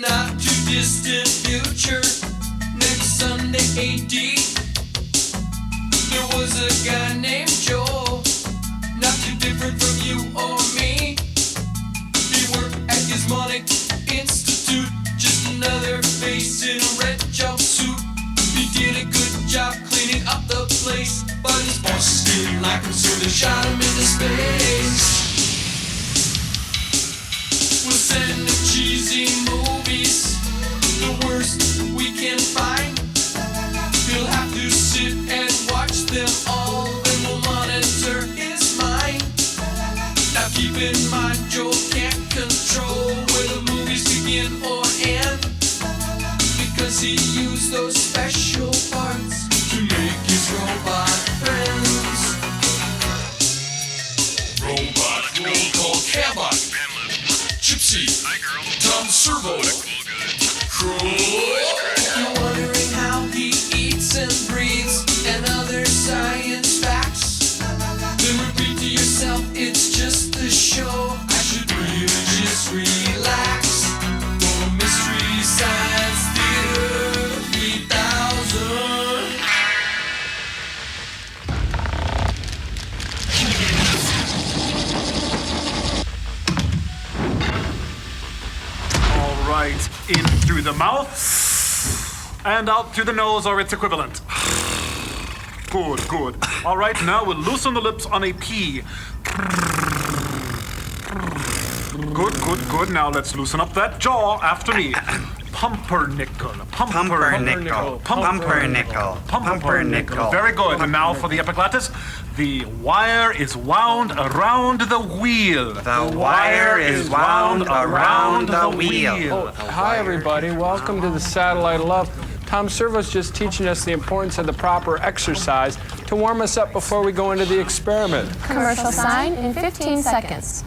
the not too distant future, next Sunday AD, there was a guy named Joel, not too different from you or me. He worked at Gizmonic Institute, just another face in a red jumpsuit. He did a good job cleaning up the place, but his boss didn't like him, so they shot him into space. We'll send the cheesy movies, the worst we can find. He'll have to sit and watch them all, then we'll monitor his mind. Now keep in mind, Joel can't control where the movies begin or end, because he used those special parts to make his robot friends. Robot roll call Cabot, Gypsy, Tom Servo, Crow. You're wondering how he eats and breathes and other science facts, then repeat to yourself, it's just the show. I should really just relax. For Mystery Science Theater 3000. All right, in through the mouth and out through the nose or its equivalent. Good, good. All right, now we'll loosen the lips on a P. Good, good, good. Now let's loosen up that jaw after me. Pumpernickel. Pumpernickel. Pumpernickel. Pumpernickel. Very good. And now for the epiglottis. The wire is wound around the wheel. The wire is wound around the wheel. Hi, everybody. Welcome to the Satellite of Love. Tom Servo's just teaching us the importance of the proper exercise to warm us up before we go into the experiment. Commercial sign in 15 seconds.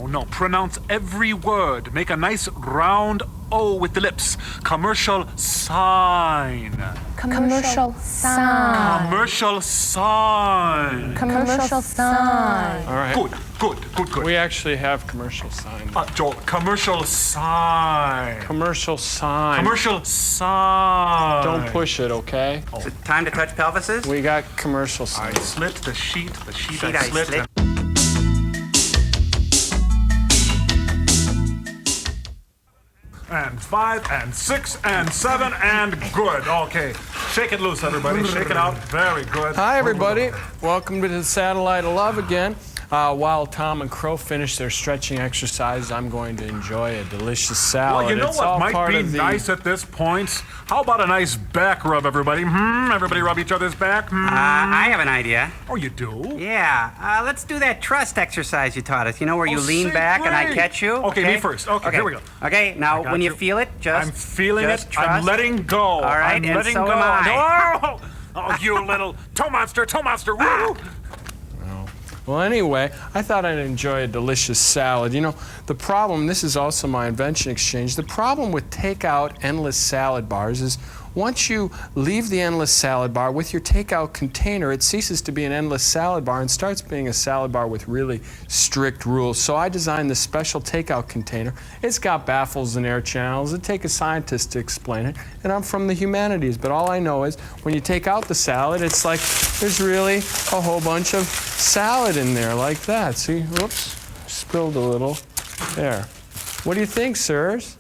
No, pronounce every word. Make a nice round O with the lips. Commercial sign. Commercial sign. Commercial sign. Commercial sign. All right. Good, good, good, good. We actually have commercial sign. Joel, commercial sign. Commercial sign. Commercial sign. Don't push it, okay? Is it time to touch pelvises? We got commercial sign. I slit the sheet I I slit. And 5 and 6 and 7 and good. Okay, shake it loose, everybody. Shake it out. Very good. Hi, everybody. Welcome to the Satellite of Love again. While Tom and Crow finish their stretching exercise, I'm going to enjoy a delicious salad. Well, you know It's what all might part be of the- nice at this point? How about a nice back rub, everybody? Everybody rub each other's back? I have an idea. Oh, you do? Yeah, let's do that trust exercise you taught us. You know, where you Oh, lean say back and I great. catch you? Okay, me first. Okay, here we go. Okay, now got when you you. feel it, just I'm feeling just it. Trust. I'm letting go. All right, I'm and letting so go. am I. Oh, you little toe monster, toe monster. Woo! Well, anyway, I thought I'd enjoy a delicious salad. You know, the problem, this is also my invention exchange, the problem with takeout endless salad bars is once you leave the endless salad bar with your takeout container, it ceases to be an endless salad bar and starts being a salad bar with really strict rules. So I designed this special takeout container. It's got baffles and air channels. It'd take a scientist to explain it. And I'm from the humanities, but all I know is when you take out the salad, it's like there's really a whole bunch of salad in there like that. See, whoops, spilled a little. There. What do you think, sirs?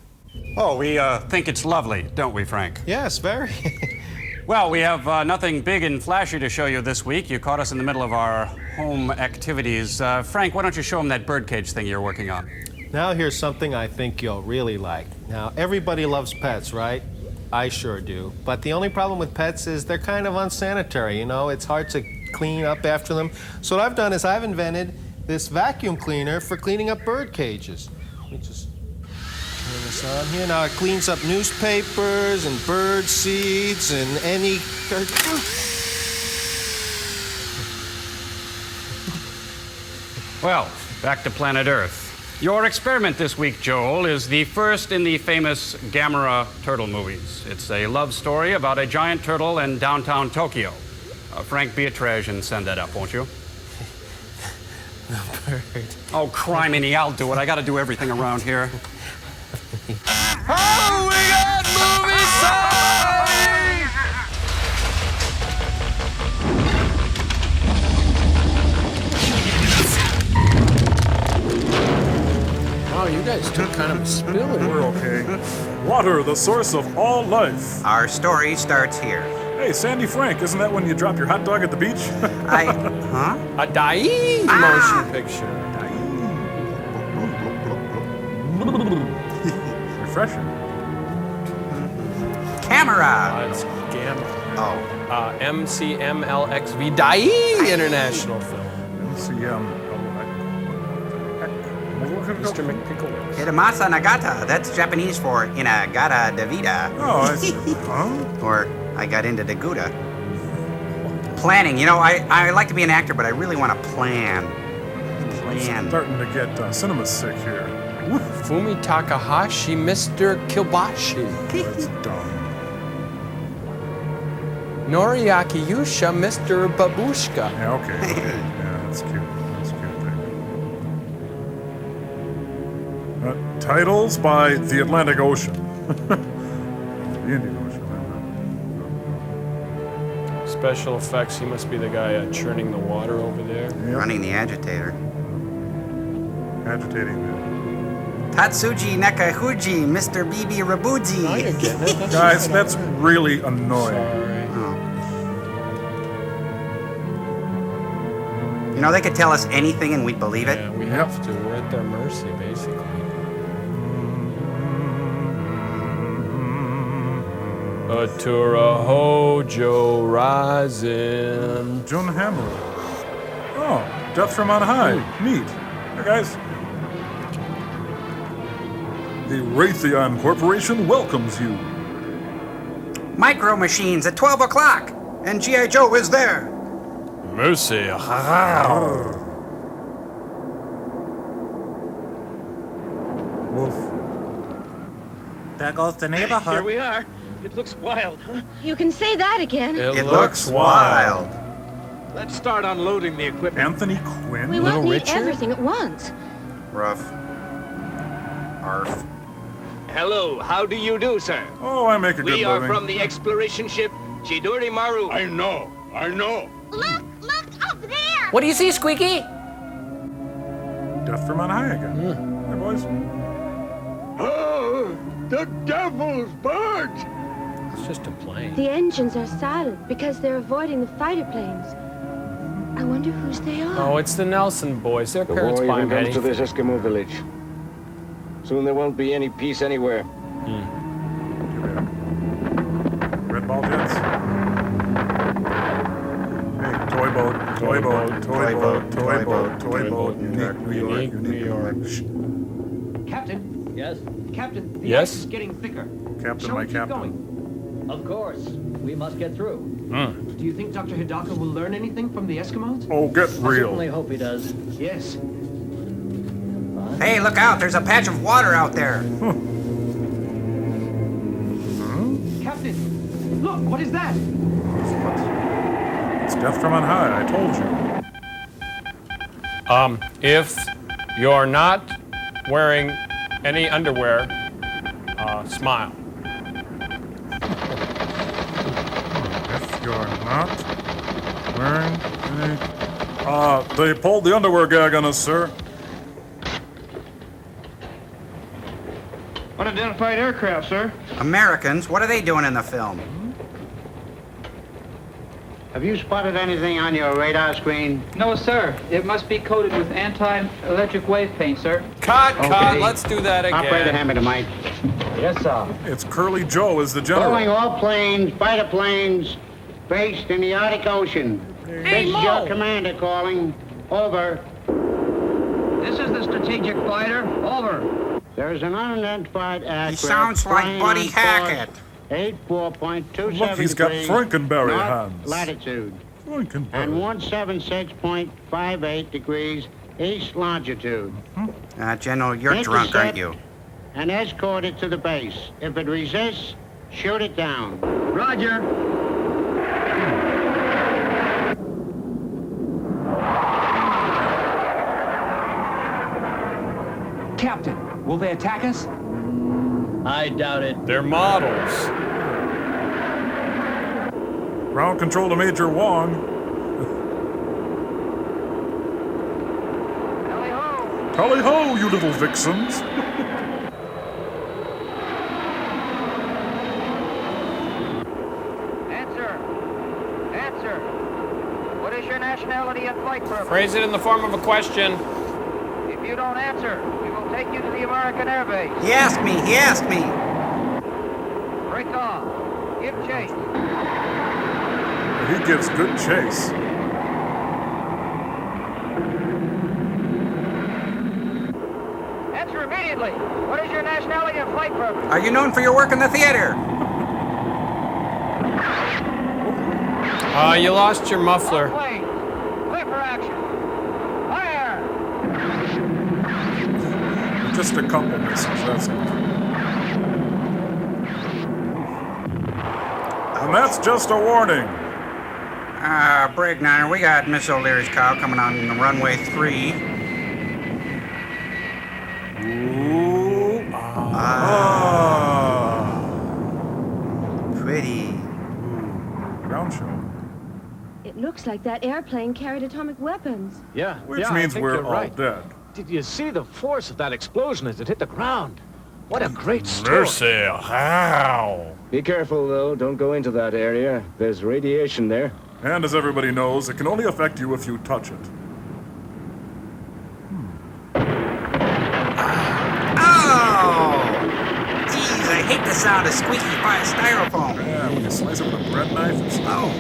Oh, we think it's lovely, don't we, Frank? Yes, very. Well, we have nothing big and flashy to show you this week. You caught us in the middle of our home activities. Frank, why don't you show them that birdcage thing you're working on? Now here's something I think you'll really like. Now, everybody loves pets, right? I sure do. But the only problem with pets is they're kind of unsanitary, you know? It's hard to clean up after them. So what I've done is I've invented this vacuum cleaner for cleaning up bird cages. Let me just turn this on here. Now it cleans up newspapers and bird seeds and any... Well, back to planet Earth. Your experiment this week, Joel, is the first in the famous Gamera turtle movies. It's a love story about a giant turtle in downtown Tokyo. Frank, be a trash and send that up, won't you? The bird. Oh, criminy, I'll do it. I gotta do everything around here. Oh! guys took kind of a spill in. We're okay. Water, the source of all life. Our story starts here. Hey, Sandy Frank, isn't that when you drop your hot dog at the beach? Huh? A dying motion picture. Refreshing. Camera. It's Gamma. Oh. MCMLXV Dying International Film. MCM. Mr. McPickle. Hiramasa Nagata. That's Japanese for Inagata Davida. Oh, I see. Huh? Or I got into the Gouda. Planning. You know, I like to be an actor, but I really want to plan. Starting to get cinema sick here. Fumi Takahashi, Mr. Kilbashi. That's dumb. Noriaki Yusha, Mr. Babushka. Yeah, okay. Yeah, that's cute. That's cute. Titles by the Atlantic Ocean. The Indian Ocean. Special effects, he must be the guy churning the water over there. Running the agitator. Agitating the... Tatsuji Nakahuji, Mr. Bibi Rabuji. Now you're getting it. That's Guys, that's really annoying. Sorry. Oh. You know, they could tell us anything and we'd believe it. Yeah, we have to. We're at their mercy, basically. Atura Hojo Rising. John Hamill. Oh, Death from on High. Neat. Hey, guys. The Raytheon Corporation welcomes you. Micro Machines at 12 o'clock. And G.I. Joe is there. Mercy. Wolf. There goes the neighborhood. Here we are. It looks wild, huh? You can say that again. It looks wild. Let's start unloading the equipment. Anthony Quinn? We Little won't need Richard? everything at once. Rough. Arf. Hello, how do you do, sir? Oh, I make a good We are living. from the exploration ship Chidori Maru. I know. Look up there! What do you see, Squeaky? Death from on High again. Hey, boys. Oh, the devil's birds! It's just a plane. The engines are silent because they're avoiding the fighter planes. I wonder whose they are. Oh, it's the Nelson boys. Their parents buy them anything. this Eskimo village. Soon there won't be any peace anywhere. Red ball jets. Hey, toy boat, toy boat, toy boat, toy boat, toy boat. Unique New York. Shh. Captain? Yes? Captain, the Yes? ice is getting thicker. Captain, Shall my we keep captain. going? Of course. We must get through. Do you think Dr. Hidaka will learn anything from the Eskimos? Oh, get real. hope he does. Yes. Hey, look out. There's a patch of water out there. Captain, look, what is that? It's Death from on High, I told you. If you're not wearing any underwear, smile. If you're not wearing any... they pulled the underwear gag on us, sir. Unidentified aircraft, sir. Americans, what are they doing in the film? Have you spotted anything on your radar screen? No, sir. It must be coated with anti-electric wave paint, sir. Cut. Let's do that again. Operator, hand me the mic. Yes, sir. It's Curly Joe as the general. Following all planes, fighter planes, based in the Arctic Ocean. This is your commander calling. Over. This is the strategic fighter. Over. There is an unidentified aircraft. He sounds like flying Buddy on course Hackett. 84.27 Look, he's got degrees Frankenberry north hands. latitude. Frankenberry. And 176.58 degrees east longitude. General, you're drunk, aren't you? And escort it to the base. If it resists, shoot it down. Roger. Captain, will they attack us? I doubt it. They're models. Ground control to Major Wong. Tally ho, you little vixens. nationality and flight purpose? Phrase it in the form of a question. If you don't answer, we will take you to the American Air Base. He asked me. Break on. Give chase. He gives good chase. Answer immediately. What is your nationality and flight purpose? Are you known for your work in the theater? You lost your muffler. Plane. Clear for action. Fire! Just a couple misses, that's it. And that's just a warning. Break Niner, we got Miss O'Leary's cow coming on the runway 3. Ooh. Pretty. Ground show. It looks like that airplane carried atomic weapons. Yeah. Which yeah, means I think we're you're all right. dead. Did you see the force of that explosion as it hit the ground? What a great story. Mercy, how? Be careful, though. Don't go into that area. There's radiation there. And as everybody knows, it can only affect you if you touch it. Oh! Jeez, I hate the sound of squeaky styrofoam. Yeah, when you slice it with a bread knife, it's... Oh.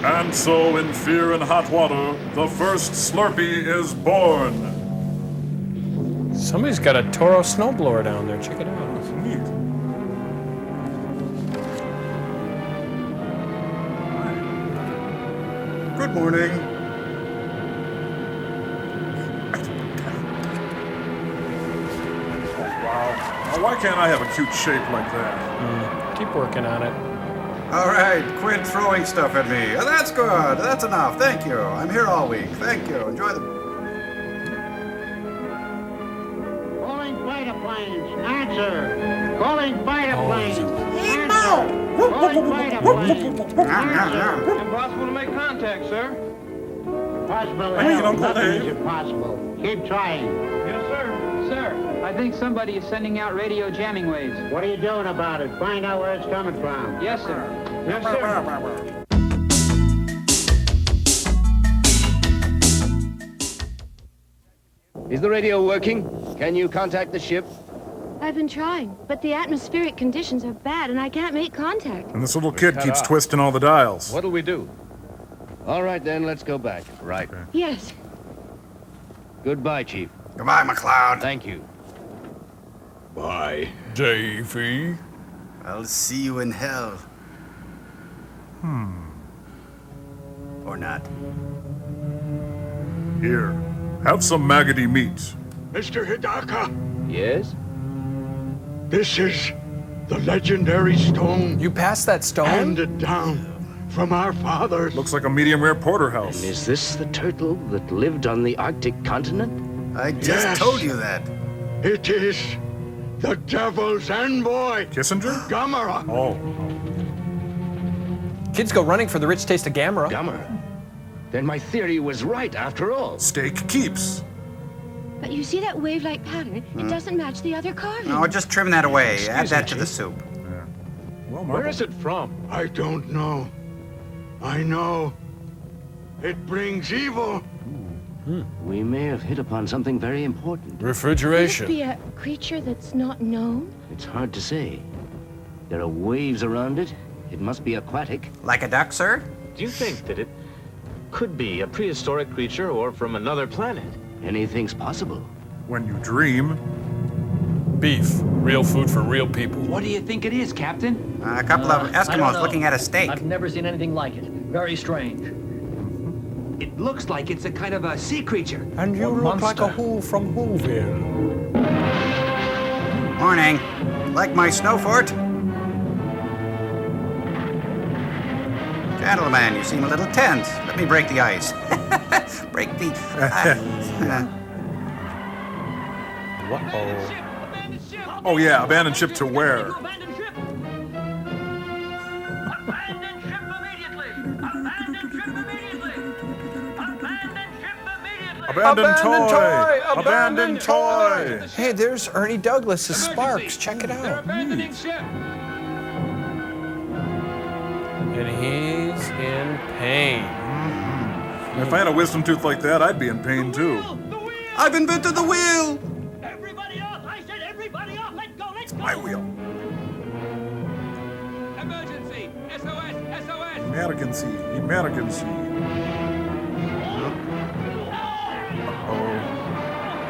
And so, in Fear and Hot Water, the first Slurpee is born. Somebody's got a Toro snowblower down there. Check it out. That's neat. Good morning. Wow. Now, why can't I have a cute shape like that? Keep working on it. All right, quit throwing stuff at me. Oh, that's good. That's enough. Thank you. I'm here all week. Thank you. Enjoy the... Calling fighter planes. Answer. Calling fighter planes. Answer. Calling fighter planes. Answer. Impossible to make contact, sir. Impossible. Hey, Hell, Uncle nothing Dave. is impossible. Keep trying. Yes, sir. Sir, I think somebody is sending out radio jamming waves. What are you doing about it? Find out where it's coming from. Yes, sir. Yes, sir. Is the radio working? Can you contact the ship? I've been trying, but the atmospheric conditions are bad and I can't make contact. And this little kid keeps twisting all the dials. What'll we do? All right, then, let's go back. Right. Yes. Goodbye, Chief. Goodbye, McLeod. Thank you. Bye, Davey. I'll see you in hell. Or not. Here, have some maggoty meat. Mr. Hidaka, Yes? this is the legendary stone You passed that stone? handed down from our fathers. Looks like a medium rare porterhouse. Is this the turtle that lived on the Arctic continent? I just Yes. told you that. It is the devil's envoy, Kissinger? Gamera. Oh. Kids go running for the rich taste of Gamera. Gummer. Then my theory was right after all. Steak keeps. But you see that wave-like pattern? It doesn't match the other carving. No, just trim that away. Add Excuse that me, to the Chief. soup. Well, Where Marvel. is it from? I don't know. I know. It brings evil. We may have hit upon something very important. Could it Refrigeration. be a creature that's not known? It's hard to say. There are waves around it. It must be aquatic. Like a duck, sir? Do you think that it could be a prehistoric creature or from another planet? Anything's possible. When you dream. Beef. Real food for real people. What do you think it is, Captain? A couple of I don't Eskimos know. looking at a steak. I've never seen anything like it. Very strange. It looks like it's a kind of a sea creature. And you look like a who from Whoville. Morning. Like my snow fort? Gentlemen, you seem a little tense. Let me break the ice. Break the... Oh yeah, abandoned ship to where? Abandoned toy! Abandoned toy! Hey, there's Ernie Douglas as Sparks. Check it out. Abandoning ship. And he's in pain. If I had a wisdom tooth like that, I'd be in pain too. I've invented the wheel! Everybody up! I said everybody up! Let's go! Let's go! My wheel. Emergency! SOS! SOS! Emergency. Emergency.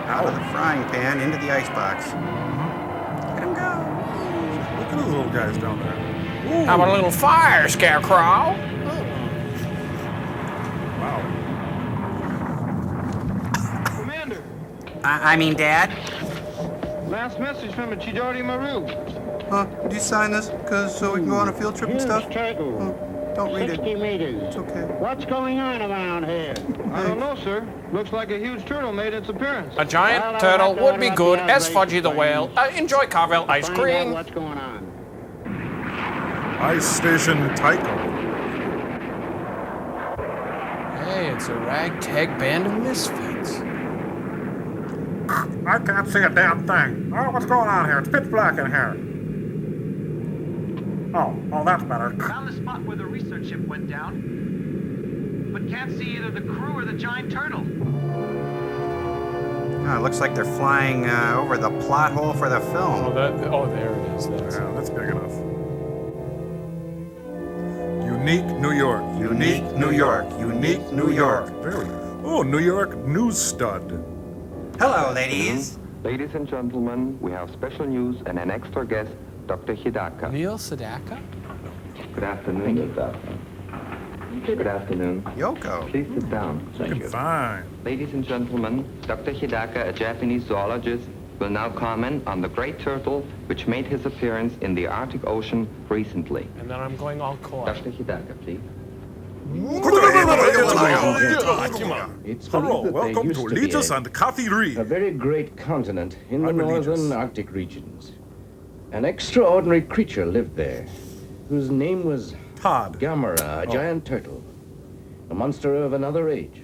Out of the frying pan into the icebox. Let him go. Look at those little guys down there. Ooh. How about a little fire, Scarecrow? Wow. Commander, I mean, Dad? last message from Chidori Maru. Did you sign this so we can go on a field trip and stuff? Turtle. Don't read 60 it. meters. It's okay. What's going on around here? I don't know, sir. Looks like a huge turtle made its appearance. A giant turtle would be good as Fudgy the Whale. Enjoy Carvel ice Find out cream. what's going on. Ice Station Tycho. Hey, it's a ragtag band of misfits. I can't see a damn thing. Oh, what's going on here? It's pitch black in here. Oh, that's better. Found the spot where the research ship went down, but can't see either the crew or the giant turtle. Oh, it looks like they're flying over the plot hole for the film. There it is. Yeah, that's big enough. Unique New York. Unique New York. Unique New York. Very. Oh, New York News Stud. Hello, ladies. Ladies and gentlemen, we have special news and an extra guest, Dr. Hidaka. Neil Sedaka? Good afternoon. Good afternoon. Yoko. Please sit down. Looking fine. Ladies and gentlemen, Dr. Hidaka, a Japanese zoologist, will now comment on the great turtle which made his appearance in the Arctic Ocean recently. And then I'm going all coy. Dr. Hidaka, please. It's Hello, believed that welcome there to used to be Legis and Kathy Reed. a very great continent in the I'm northern religious. Arctic regions. An extraordinary creature lived there, whose name was Todd. Gamera, a giant turtle, a monster of another age.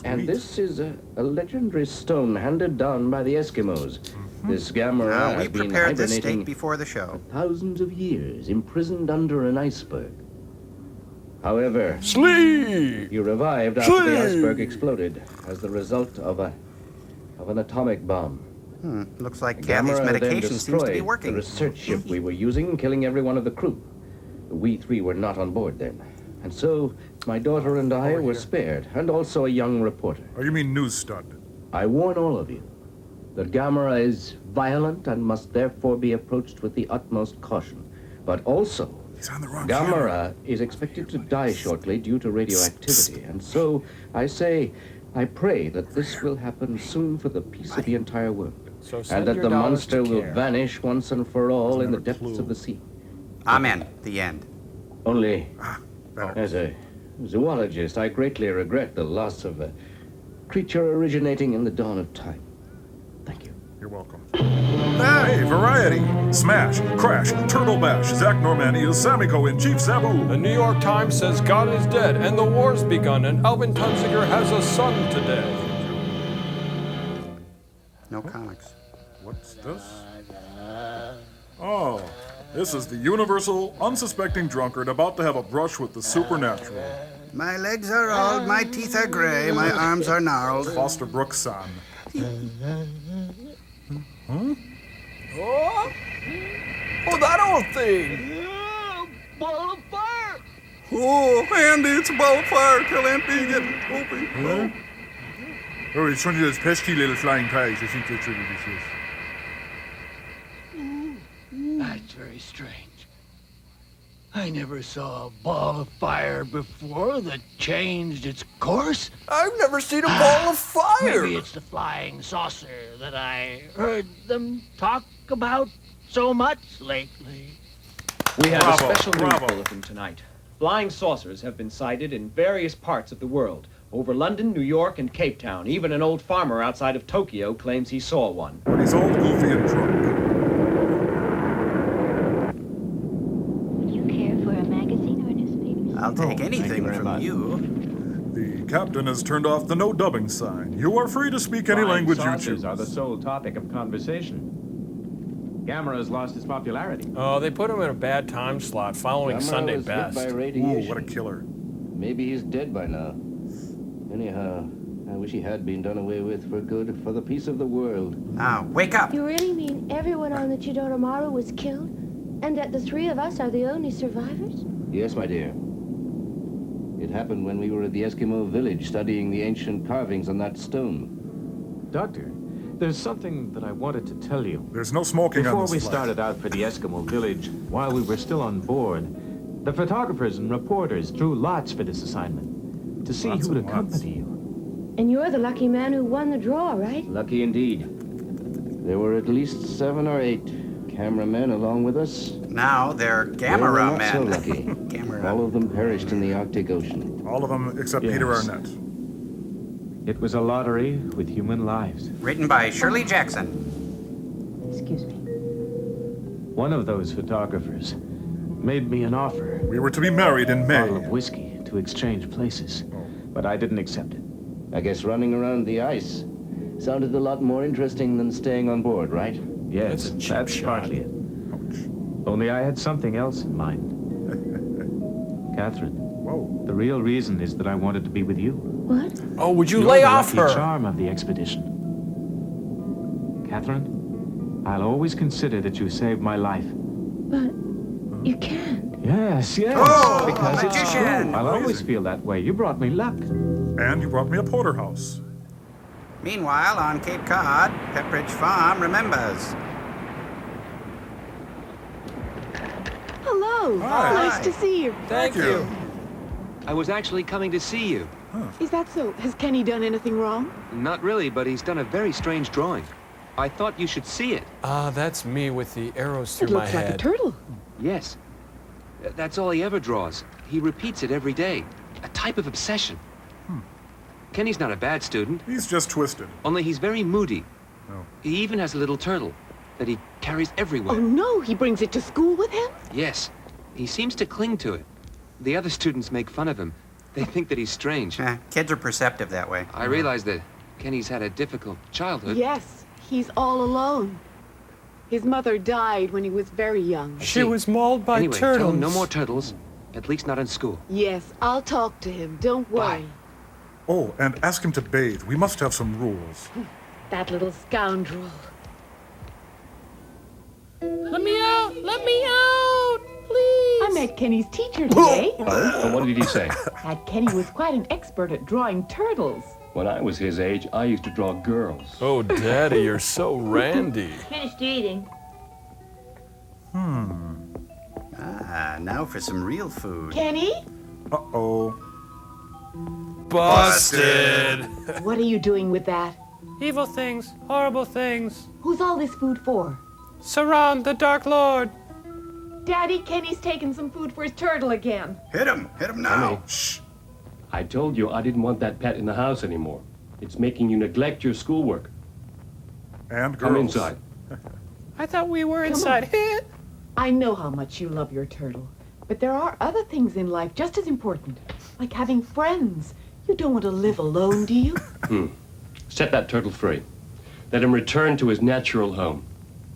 And this is a legendary stone handed down by the Eskimos. This Gamera We has been prepared this hibernating steak before the show. for thousands of years, imprisoned under an iceberg. However, he revived after the iceberg exploded as the result of an atomic bomb. Looks like Kathy's Gamera then medication seems to be destroyed working. the research ship we were using, killing every one of the crew. We three were not on board then. And so, my daughter and I were spared, and also a young reporter. Oh, you mean News Stud? I warn all of you that Gamera is violent and must therefore be approached with the utmost caution. But also, He's on the wrong Gamera is expected to die shortly due to radioactivity. And so, I pray that this will happen soon for the peace of the entire world. So And send that your the dollars monster to will care. vanish once and for all in the depths of the sea. Amen. The end. Only, as a zoologist, I greatly regret the loss of a creature originating in the dawn of time. Thank you. You're welcome. Hey, variety! Smash, crash, turtle bash, Zach Normani is Samiko in Chief Sabu. The New York Times says God is dead and the war's begun and Alvin Tunziger has a son today. No comics. What's this? Oh, this is the universal, unsuspecting drunkard about to have a brush with the supernatural. My legs are old, my teeth are gray, my arms are gnarled. Foster Brooks' son. Oh, that old thing! Ball of fire! Oh, Andy, it's a ball of fire. Tell Aunt Bee get open. Oh, it's one of those pesky little flying pies. I think that's really delicious. That's very strange. I never saw a ball of fire before that changed its course. I've never seen a ball of fire! Maybe it's the flying saucer that I heard them talk about so much lately. We have Bravo, a special news bravo. bulletin tonight. Flying saucers have been sighted in various parts of the world. Over London, New York, and Cape Town. Even an old farmer outside of Tokyo claims he saw one. But he's old, goofy, and drunk. Would you care for a magazine or a newspaper? I'll take anything from you. The captain has turned off the no dubbing sign. You are free to speak any language you choose. Are the sole topic of conversation. Gamera has lost his popularity. Oh, they put him in a bad time slot following Gamera Sunday was hit best. by Ooh, radiation. what a killer. Maybe he's dead by now. Anyhow, I wish he had been done away with for good, for the peace of the world. Now, wake up! You really mean everyone on the Chidori Maru was killed? And that the three of us are the only survivors? Yes, my dear. It happened when we were at the Eskimo village studying the ancient carvings on that stone. Doctor, there's something that I wanted to tell you. There's no smoking on Before this we flight. started out for the Eskimo village, while we were still on board, the photographers and reporters drew lots for this assignment to see Lots who would and lots. accompany you. And you're the lucky man who won the draw, right? Lucky indeed. There were at least 7 or 8 cameramen along with us. Now they're They were Gamera not men. so lucky. Gamera. All of them perished in the Arctic Ocean. All of them except Yes. Peter Arnett. It was a lottery with human lives. Written by Shirley Jackson. Excuse me. One of those photographers made me an offer. We were to be married in A May. bottle of whiskey to exchange places, but I didn't accept it. I guess running around the ice sounded a lot more interesting than staying on board, right? Yes, that's partly it. Only I had something else in mind. Catherine, the real reason is that I wanted to be with you. What? Oh, would you You're lay the off lucky her? charm of the expedition. Catherine, I'll always consider that you saved my life. But you can't. Yes, yes, Oh, because it's true. magician! I'll always feel that way. You brought me luck. And you brought me a porterhouse. Meanwhile, on Cape Cod, Pepperidge Farm remembers. Hello. Hi. Nice to see you. Thank you. I was actually coming to see you. Is that so? Has Kenny done anything wrong? Not really, but he's done a very strange drawing. I thought you should see it. Ah, that's me with the arrows through It my looks like a head. turtle. Yes. That's all he ever draws. He repeats it every day. A type of obsession. Kenny's not a bad student. He's just twisted. Only he's very moody. Oh. He even has a little turtle that he carries everywhere. Oh no, he brings it to school with him? Yes. He seems to cling to it. The other students make fun of him. They think that he's strange. Kids are perceptive that way. I realize that Kenny's had a difficult childhood. Yes, he's all alone. His mother died when he was very young. She was mauled by Anyway, tell turtles. him no more turtles. At least not in school. Yes, I'll talk to him. Don't worry. Oh, and ask him to bathe. We must have some rules. That little scoundrel. Let me out! Let me out! Please! I met Kenny's teacher today. And what did he say? That Kenny was quite an expert at drawing turtles. When I was his age, I used to draw girls. Oh, Daddy, you're so randy. Finished eating. Ah, now for some real food. Kenny? Uh-oh. Busted! What are you doing with that? Evil things, horrible things. Who's all this food for? Surround the Dark Lord. Daddy, Kenny's taking some food for his turtle again. Hit him now. Kenny, shh. I told you I didn't want that pet in the house anymore. It's making you neglect your schoolwork. And Come girls. inside. I thought we were inside. I know how much you love your turtle, but there are other things in life just as important, like having friends. You don't want to live alone, do you? Set that turtle free. Let him return to his natural home.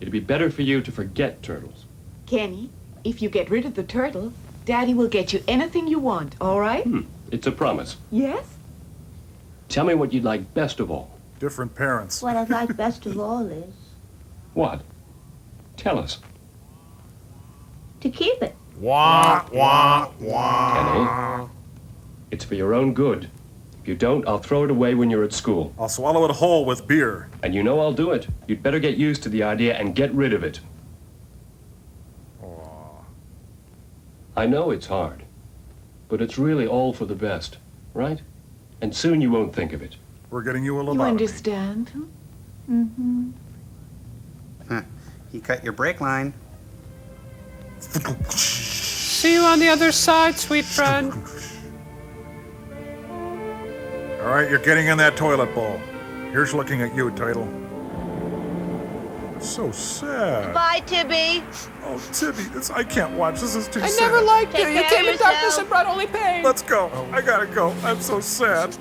It'd be better for you to forget turtles. Kenny, if you get rid of the turtle, Daddy will get you anything you want, all right? It's a promise. Yes? Tell me what you'd like best of all. Different parents. What I'd like best of all is What? Tell us. to keep it. Wah, wah, wah. Kenny, it's for your own good. If you don't, I'll throw it away when you're at school. I'll swallow it whole with beer. And you know I'll do it. You'd better get used to the idea and get rid of it. I know it's hard, but it's really all for the best, right? And soon you won't think of it. We're getting you a You lobotomy. understand? Mm-hmm. You cut your brake line. See you on the other side, sweet friend. All right, you're getting in that toilet bowl. Here's looking at you, Title. So sad. Bye, Tibby. Oh, Tibby, I can't watch. This is too I sad. never liked you. Take You care came of in darkness yourself. and brought only pain. Let's go. I gotta go. I'm so sad.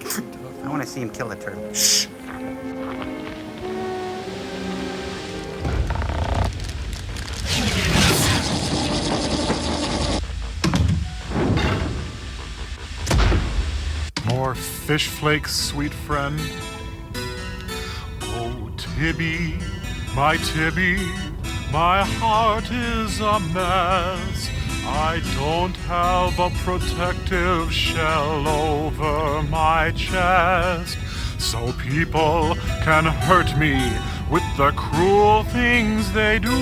I want to see him kill the turtle. Shh. fish flakes, sweet friend. Oh, Tibby, my heart is a mess. I don't have a protective shell over my chest, so people can hurt me with the cruel things they do.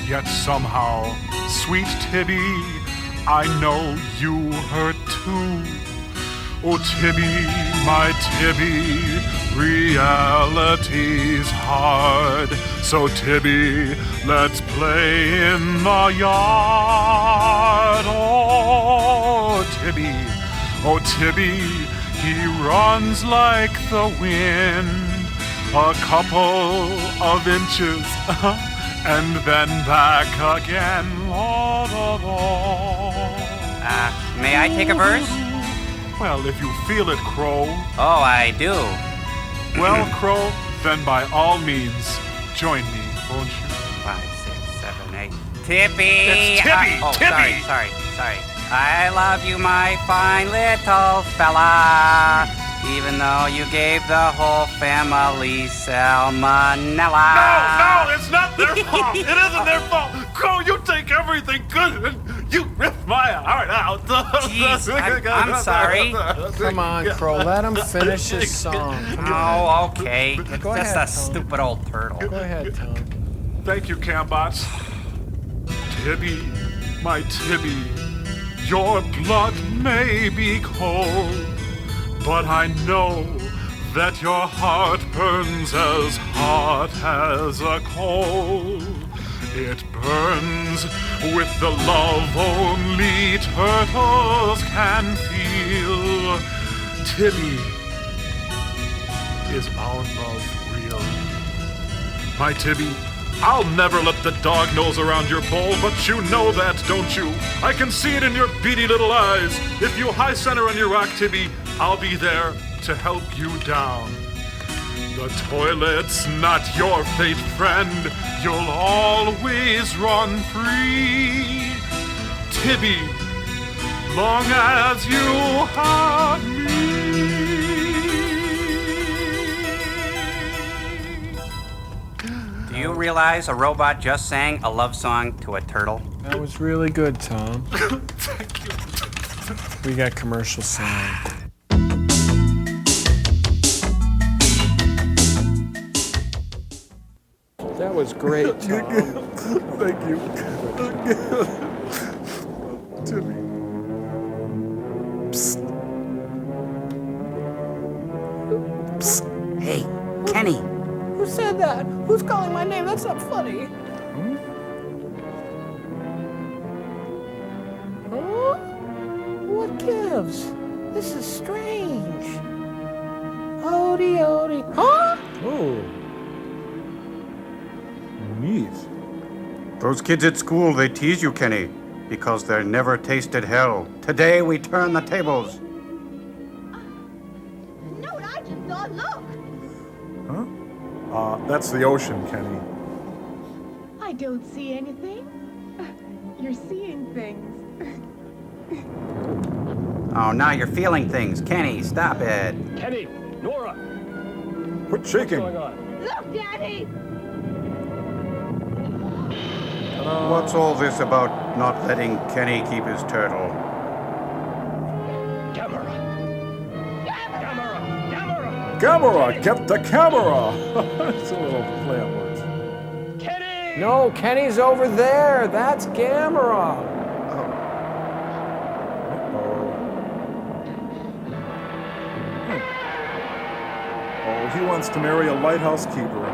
Yet somehow, sweet Tibby, I know you hurt too. Oh, Tibby, my Tibby, reality's hard. So, Tibby, let's play in the yard. Oh, Tibby, he runs like the wind. A couple of inches, and then back again. May I take a verse? Well, if you feel it, Crow. Oh, I do. Well, Crow, then by all means, join me, won't you? 5, 6, 7, 8. Tippy! It's Tibby! Oh, Tibby! Sorry. I love you, my fine little fella, even though you gave the whole family salmonella. No, it's not their fault. It isn't their fault. Crow, you take everything good and you rip my heart out. Jeez, I'm sorry. Come on, Crow, let him finish his song. Oh, okay. Go Just ahead, a Tom. stupid old turtle. Go ahead, Tom. Thank you, Cambots. Tibby, my Tibby, your blood may be cold, but I know that your heart burns as hot as a coal. It burns with the love only turtles can feel. Tibby, is our love real? My Tibby, I'll never let the dog nose around your bowl, but you know that, don't you? I can see it in your beady little eyes. If you high center on your rock, Tibby, I'll be there to help you down. The toilet's not your fate, friend. You'll always run free. Tibby, long as you have me. Do you realize a robot just sang a love song to a turtle? That was really good, Tom. Thank you. We got commercial sound. That was great, Tom. Thank you. Tibby. Psst. Psst. Hey, Kenny. Who said that? Who's calling my name? That's not funny. Huh? What gives? This is strange. Odie, Odie. Huh? Oh. Neat. Those kids at school, they tease you, Kenny, because they never tasted hell. Today we turn the tables. No, I just saw. Look. Huh? That's the ocean, Kenny. I don't see anything. You're seeing things. Oh, now you're feeling things. Kenny, stop it. Kenny, Nora. Quit shaking. What's going on? Look, Daddy. What's all this about not letting Kenny keep his turtle? Camera! Get the camera! It's a little play on words. No, Kenny's over there. That's Gamera. Oh, he wants to marry a lighthouse keeper.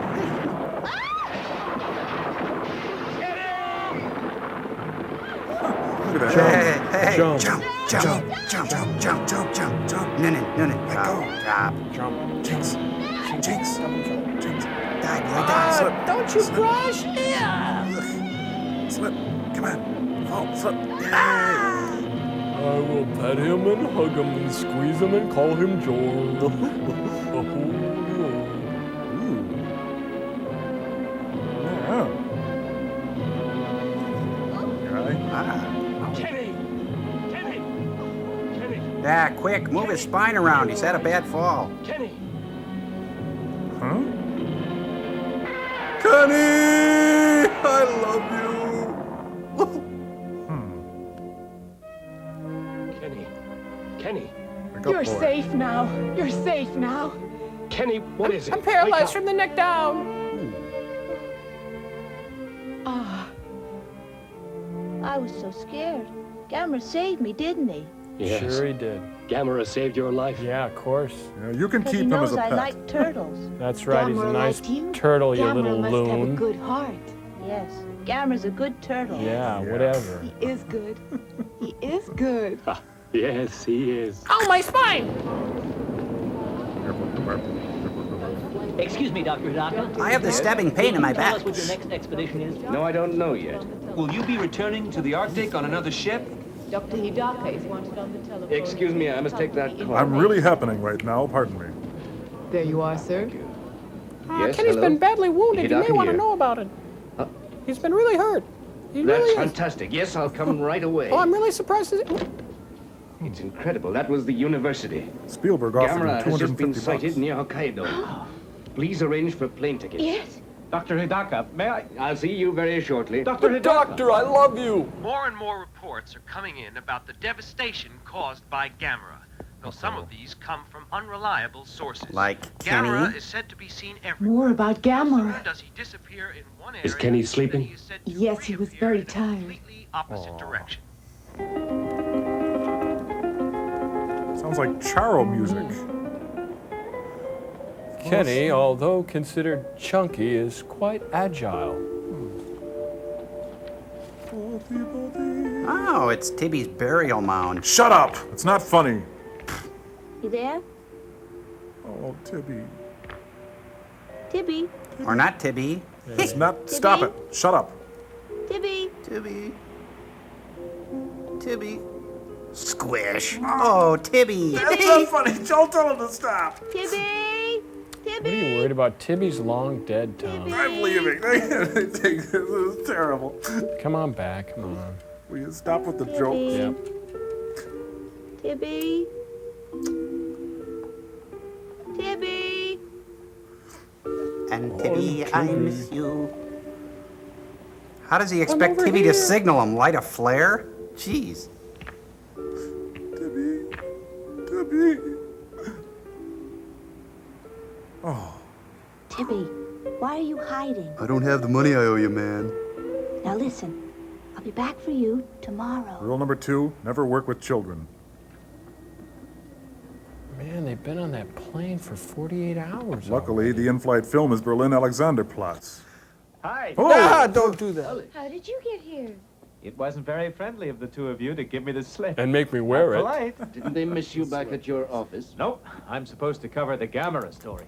Look at that. Hey, Jump. jump. No. Jump. Jinx. Die, boy, die. Don't you crush? Yeah. Slip. Come on. Fall. Slip. I will pet him and hug him and squeeze him and call him Joel. Yeah, quick, move his spine around. He's had a bad fall. Kenny! Huh? Kenny! I love you! Kenny. Kenny. You're safe now. You're safe now. Kenny, what is it? I'm paralyzed from the neck down. Ah. I was so scared. Gamera saved me, didn't he? Yes. Sure he did. Gamera saved your life. Yeah, of course. Yeah, you can Because keep he him knows as a I pet. like turtles. That's right. He's a Gamera nice liked you? turtle, you Gamera little must have a loon. good heart. Yes, Gamera's a good turtle. Yeah, whatever. He is good. He is good. Yes, he is. Oh, my spine! Excuse me, Dr. Hidaka. I have this stabbing pain in my Tell back. us what your next expedition is. No, I don't know yet. Will you be returning to the Arctic on another ship? Dr. Hidaka is wanted on the telephone. Excuse me, I must take that call. I'm really happening right now, pardon me. There you are, sir. Yes, Kenny's hello? been badly wounded. You may Hidaka want to here. know about it. He's been really hurt. He That's really is. fantastic. Yes, I'll come right away. Oh, I'm really surprised. It's incredible. That was the university. Spielberg offered Gamera him has just been 250 sighted bucks. near Hokkaido. Please arrange for plane tickets. Yes. Dr. Hidaka, may I? I'll see you very shortly. Dr. Hidaka. Doctor, I love you. More and more reports are coming in about the devastation caused by Gamera, though some of these come from unreliable sources. Like Gamera Kenny? is said to be seen everywhere. More about Gamera. Soon does he disappear in one area, Is Kenny sleeping? then he is said to Yes, he was reappear very in a tired. completely opposite direction. Sounds like Charo music. Kenny, although considered chunky, is quite agile. Oh, it's Tibby's burial mound. Shut up! It's not funny. You there? Oh, Tibby. Tibby? Or not Tibby. It's not. Stop it. Shut up. Tibby? Tibby. Tibby. Squish. Oh, Tibby. That's not funny. Don't tell him to stop. Tibby? What are you worried about? Tibby's long dead, Tom. I'm leaving. This is terrible. Come on back. Come on. Will you stop with the jokes? Yep. Tibby? Tibby? And Tibby, I miss you. How does he expect Tibby to signal him? Light a flare? Jeez. Tibby. Tibby. Oh. Tibby, why are you hiding? I don't have the money I owe you, man. Now listen, I'll be back for you tomorrow. Rule number 2, never work with children. Man, they've been on that plane for 48 hours. Luckily, the in-flight film is Berlin-Alexanderplatz. Hi. Oh! Ah, don't do that. How did you get here? It wasn't very friendly of the two of you to give me the slip. And make me wear it. Polite. Didn't they miss you back at your office? Nope. I'm supposed to cover the Gamera story.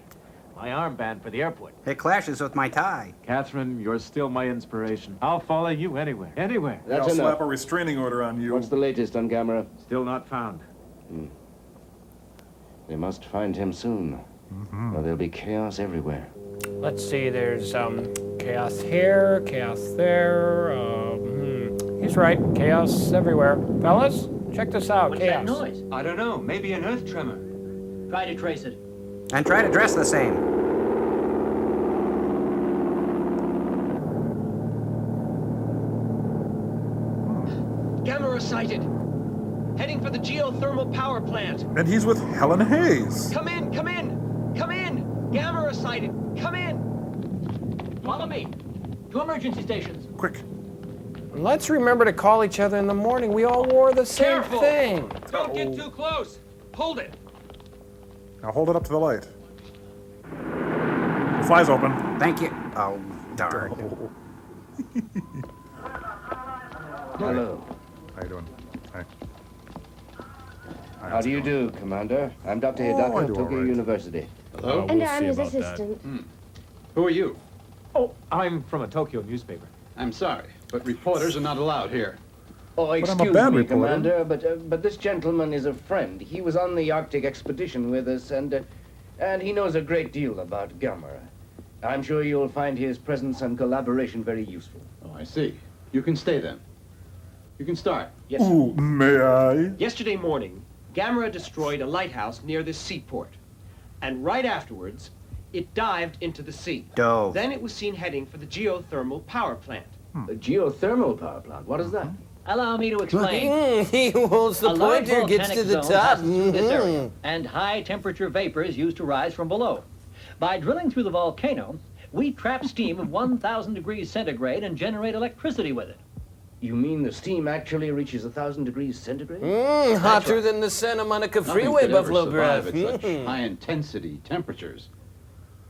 My armband for the airport. It clashes with my tie. Catherine, you're still my inspiration. I'll follow you anywhere. Anywhere. That's I'll slap enough. a restraining order on you. What's the latest on Gamera? Still not found. They must find him soon. Or there'll be chaos everywhere. Let's see, there's chaos here, chaos there. He's right, chaos everywhere. Fellas, check this out, What's chaos. that noise? I don't know. Maybe an earth tremor. Try to trace it. And try to dress the same. Gamera sighted! Heading for the geothermal power plant! And he's with Helen Hayes. Come in! Come in! Come in! Gamera sighted! Come in! Follow me. To emergency stations. Quick. Let's remember to call each other in the morning. We all wore the same Careful. thing. Don't get too close! Hold it! Now hold it up to the light. The fly's open. Thank you. Oh, darn. Hello. How you doing? Hi. How do you do, Commander? I'm Dr. Oh, I Hidaka do of Tokyo all right. University. Hello? And I'm his assistant. Who are you? Oh, I'm from a Tokyo newspaper. I'm sorry, but reporters are not allowed here. Oh, I'm a excuse band me, reporter. Commander, but this gentleman is a friend. He was on the Arctic expedition with us, and he knows a great deal about Gamera. I'm sure you'll find his presence and collaboration very useful. Oh, I see. You can stay then. You can start. Yes, sir. Ooh, may I? Yesterday morning, Gamera destroyed a lighthouse near this seaport. And right afterwards, it dived into the sea. Dove. Then it was seen heading for the geothermal power plant. A geothermal power plant? What is that? Allow me to explain. He holds the A large pointer, gets to volcanic the zone top. passes through this area, and high-temperature vapor is used to rise from below. By drilling through the volcano, we trap steam of 1,000 degrees centigrade and generate electricity with it. You mean the steam actually reaches 1,000 degrees centigrade? Hotter than the Santa Monica Nothing Freeway, could ever Buffalo Breath. survive at such high-intensity temperatures.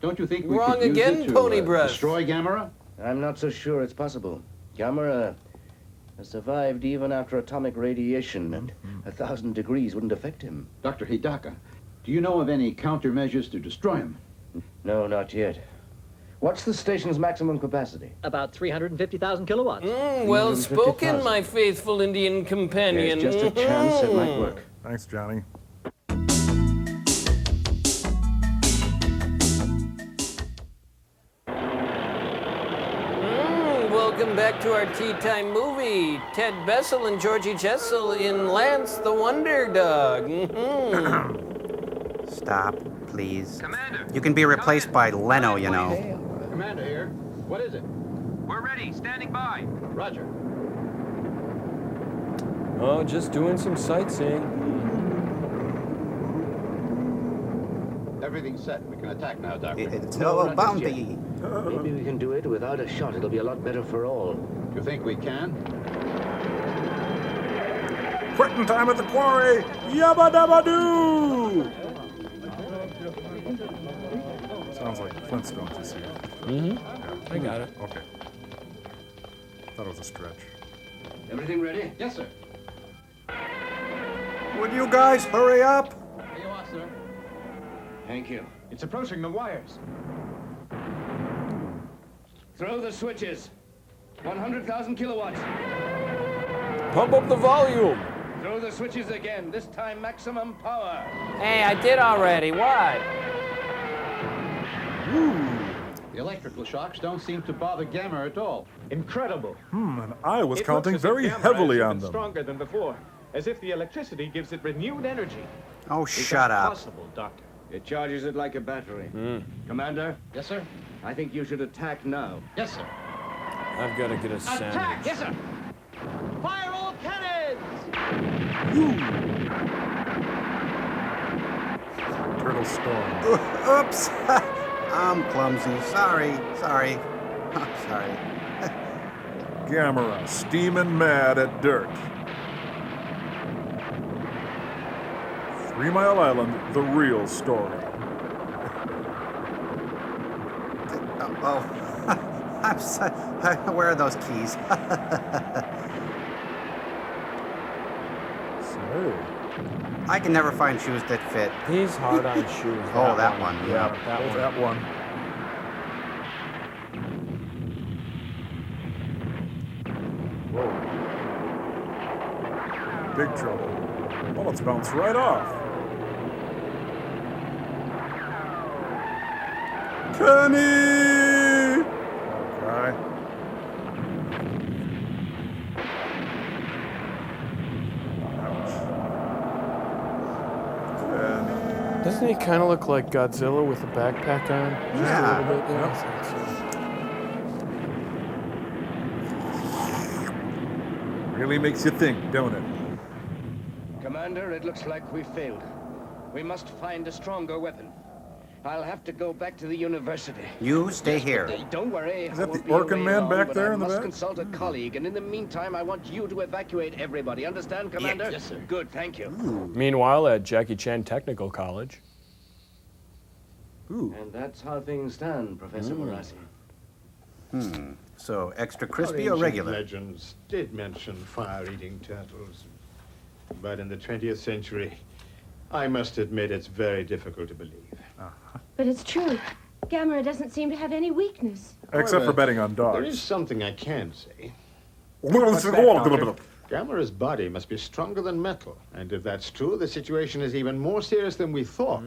Don't you think we Wrong could use again, it to Pony Breath. destroy Gamera? I'm not so sure it's possible. Gamera has survived even after atomic radiation, and 1,000 degrees wouldn't affect him. Dr. Hidaka, do you know of any countermeasures to destroy him? No, not yet. What's the station's maximum capacity? About 350,000 kilowatts. Well spoken, my faithful Indian companion. There's just a chance it might work. Thanks, Johnny. Welcome back to our tea time movie. Ted Bessel and Georgie Jessel in Lance the Wonder Dog. Stop, please. Commander, you can be replaced by Leno, you know. Commander here. What is it? We're ready, standing by. Roger. Oh, just doing some sightseeing. Everything's set. We can attack now, Doctor. It's No, no not bounty. Maybe we can do it without a shot. It'll be a lot better for all. You think we can? Quitting time at the quarry! Yabba dabba doo! Sounds like Flintstones, you see. Mm-hmm. I got it. Okay. Thought it was a stretch. Everything ready? Yes, sir. Would you guys hurry up? Here you are, sir. Thank you. It's approaching the wires. Throw the switches. 100,000 kilowatts. Pump up the volume. Throw the switches again. This time maximum power. Hey, I did already. What? The electrical shocks don't seem to bother Gamera at all. Incredible. And I was It counting looks as if very Gamera heavily is on even them. stronger than before, as if the electricity gives it renewed energy. Oh, Is shut that up. possible, Doctor? It charges it like a battery. Commander, Yes, sir. I think you should attack now. Yes, sir. I've got to get a sandwich. Attack! Yes, sir. Fire all cannons! Turtle Storm. Oops. I'm clumsy. Sorry. Sorry. Sorry. Gamera, steaming mad at dirt. 3 Mile Island, the real story. Oh. I'm so, where are those keys? So, I can never find shoes that fit. He's hard on shoes. Oh, that one. Yeah, there's that one. that one. Whoa. Big trouble. Bullets bounce right off. Kenny! Okay. Doesn't he kind of look like Godzilla with a backpack on? Just Yeah. a little bit. Yeah. Really makes you think, don't it? Commander, it looks like we failed. We must find a stronger weapon. I'll have to go back to the university. You stay here. Don't worry. Is that I won't the be Orkin away man long, back but there I in the must back? consult a colleague, and in the meantime, I want you to evacuate everybody. Understand, Commander? Yes, sir. Good, thank you. Meanwhile, at Jackie Chan Technical College. Ooh. And that's how things stand, Professor Morassi. So, extra crispy or regular? Legends did mention fire-eating turtles. But in the 20th century, I must admit it's very difficult to believe. But it's true. Gamera doesn't seem to have any weakness. Except for betting on There is dogs. something I can say. What's Gamera's body must be stronger than metal. And if that's true, the situation is even more serious than we thought.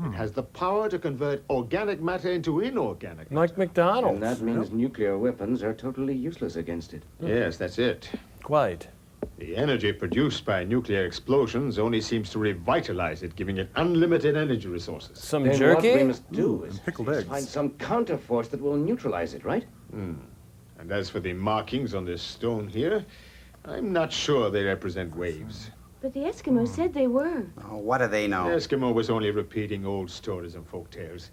It has the power to convert organic matter into inorganic matter. Like McDonald's. And that means nuclear weapons are totally useless against it. Yes, that's it. Quite. The energy produced by nuclear explosions only seems to revitalize it, giving it unlimited energy resources. Some Then jerky? what we must do is pickled eggs. find some counterforce that will neutralize it, right? And as for the markings on this stone here, I'm not sure they represent waves. But the Eskimos said they were. Oh, what do they know? The Eskimo was only repeating old stories and folk tales.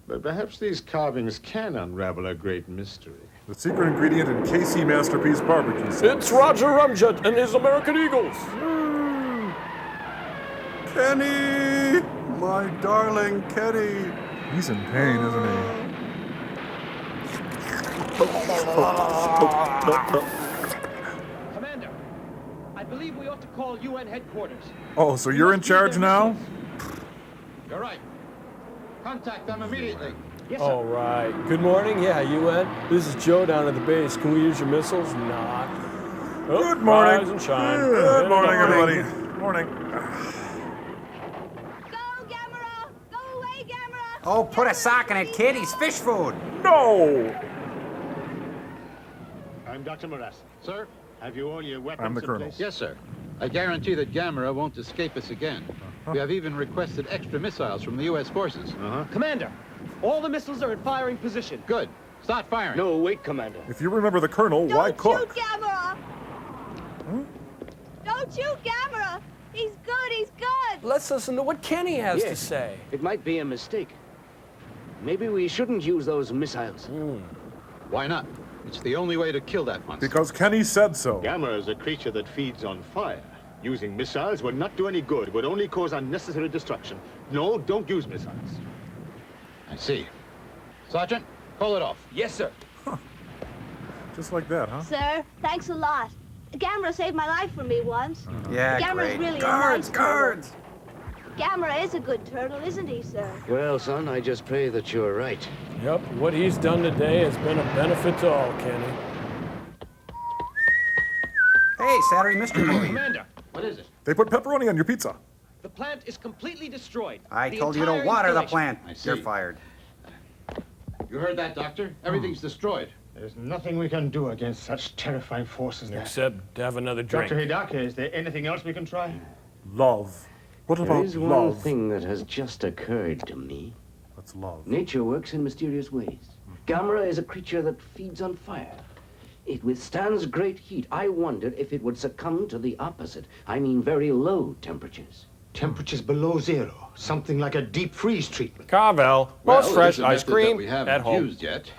But perhaps these carvings can unravel a great mystery. The secret ingredient in KC Masterpiece barbecue sauce. It's Roger Ramjet and his American Eagles. Kenny! My darling Kenny! He's in pain, isn't he? Commander, I believe we ought to call UN headquarters. Oh, so you're in charge now? You're right. Contact them immediately. Yes, sir. All right. Good morning. Yeah, UN. This is Joe down at the base. Can we use your missiles? Not. Oh, Good morning. Rise and shine. Good morning, everybody. Morning. Oh, put a sock in it, kid. He's fish food. No! I'm Dr. Moras. Sir? Have you all your weapons I'm the in colonel. place? Yes, sir. I guarantee that Gamera won't escape us again. We have even requested extra missiles from the U.S. forces. Commander, all the missiles are in firing position. Good. Start firing. No, wait, Commander. If you remember the colonel, why cook? Shoot Gamera! Don't shoot Gamera! He's good, he's good! Let's listen to what Kenny has to Yes. say. It might be a mistake. Maybe we shouldn't use those missiles. Why not? It's the only way to kill that monster. Because Kenny said so. Gamma is a creature that feeds on fire. Using missiles would not do any good, would only cause unnecessary destruction. No, don't use missiles. I see. Sergeant, call it off. Yes, sir. Just like that, huh? Sir, thanks a lot. Gamera saved my life for me once. Yeah, Gamera's great. really Guards, a nice guards. turtle. Gamera is a good turtle, isn't he, sir? Well, son, I just pray that you're right. Yep, what he's done today has been a benefit to all, Kenny. Hey, Saturday Mystery Movie. Commander, what is it? They put pepperoni on your pizza. The plant is completely destroyed. I The told you to entire water the installation. plant. I see. You're fired. You heard that, Doctor? Everything's destroyed. There's nothing we can do against such terrifying forces now. Except have another drink. Dr. Hidaka, is there anything else we can try? Love. What There about is one love? thing that has just occurred to me. What's love? Nature works in mysterious ways. Gamera is a creature that feeds on fire. It withstands great heat. I wondered if it would succumb to the opposite. I mean very low temperatures. Temperatures below zero. Something like a deep freeze treatment. Carvel, most fresh ice cream we at haven't home. used yet.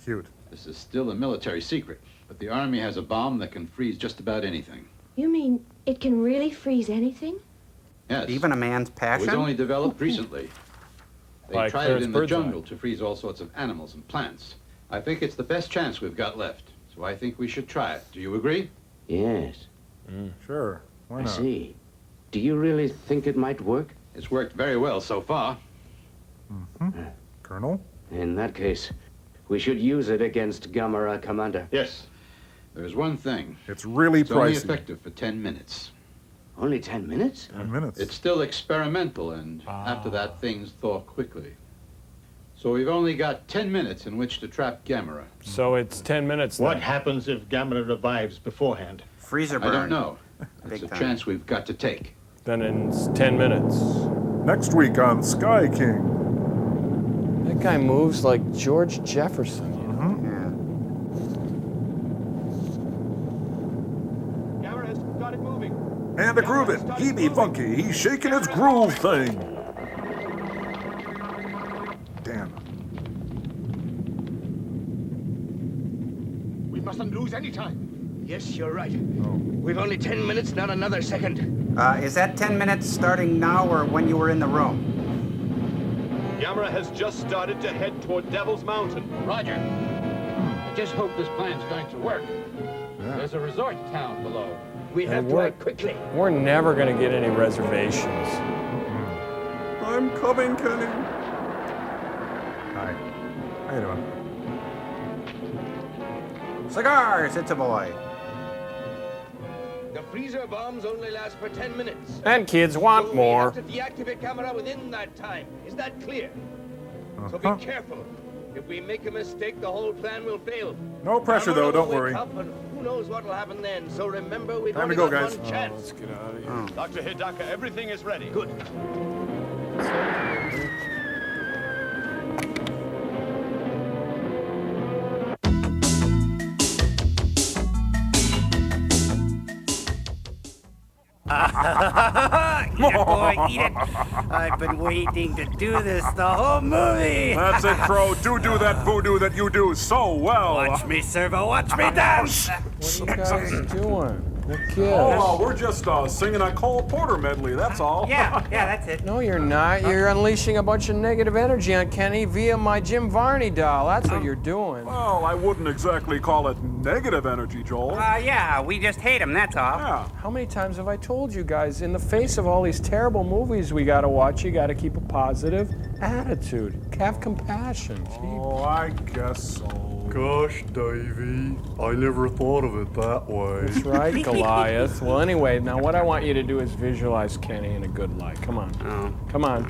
Cute. This is still a military secret, but the Army has a bomb that can freeze just about anything. You mean it can really freeze anything? Yes. Even a man's It passion? was only developed recently. They Like tried Claire's it in the bird's eye. jungle to freeze all sorts of animals and plants. I think it's the best chance we've got left, so I think we should try it. Do you agree? Yes, Sure. Why I not? see. Do you really think it might work? It's worked very well so far. Colonel? In that case, we should use it against Gamera, Commander. Yes. There's one thing. It's really It's only pricey. effective for 10 minutes. Only 10 minutes? 10 minutes. It's still experimental, and after that, things thaw quickly. So we've only got 10 minutes in which to trap Gamera. So it's 10 minutes What then. happens if Gamma revives beforehand? Freezer I burn. don't know. Big It's a time. chance we've got to take. Then in 10 minutes. Next week on Sky King. That guy moves like George Jefferson. Yeah. Gamera has got it moving. And a groovin'. He be funky. He's shaking his groove thing. Damn. We mustn't lose any time. Yes, you're right. We've only 10 minutes, not another second. Is that 10 minutes starting now or when you were in the room? Gamera has just started to head toward Devil's Mountain. Roger. I just hope this plan's going to work. There's a resort town below. We have to act quickly. We're never going to get any reservations. I'm coming, Kenny. Hi. How you doing? Cigars, it's a boy. The freezer bombs only last for 10 minutes. And kids want more. We have to deactivate Gamera within that time. Is that clear? So be careful. If we make a mistake, the whole plan will fail. No pressure, Gamera though. will Don't wake worry. up and Who knows what'll happen then? So remember, we've Time only to go, got guys. one chance. Let's get out of here. Dr. Hidaka, everything is ready. Good. Yeah, boy, eat it. I've been waiting to do this the whole movie. That's it, Crow. Do that voodoo that you do so well. Watch me, Servo. Watch me dance. What are you guys doing? The kids. Oh, we're just singing a Cole Porter medley, that's all. Yeah, that's it. No, you're not. You're unleashing a bunch of negative energy on Kenny via my Jim Varney doll. That's what you're doing. Well, I wouldn't exactly call it negative energy, Joel. Yeah, we just hate him, that's all. Yeah. How many times have I told you guys, in the face of all these terrible movies we gotta watch, you gotta keep a positive attitude. Have compassion. Oh, I guess so. Gosh, Davy, I never thought of it that way. That's right, Goliath. Well, anyway, now what I want you to do is visualize Kenny in a good light. Come on. Come on.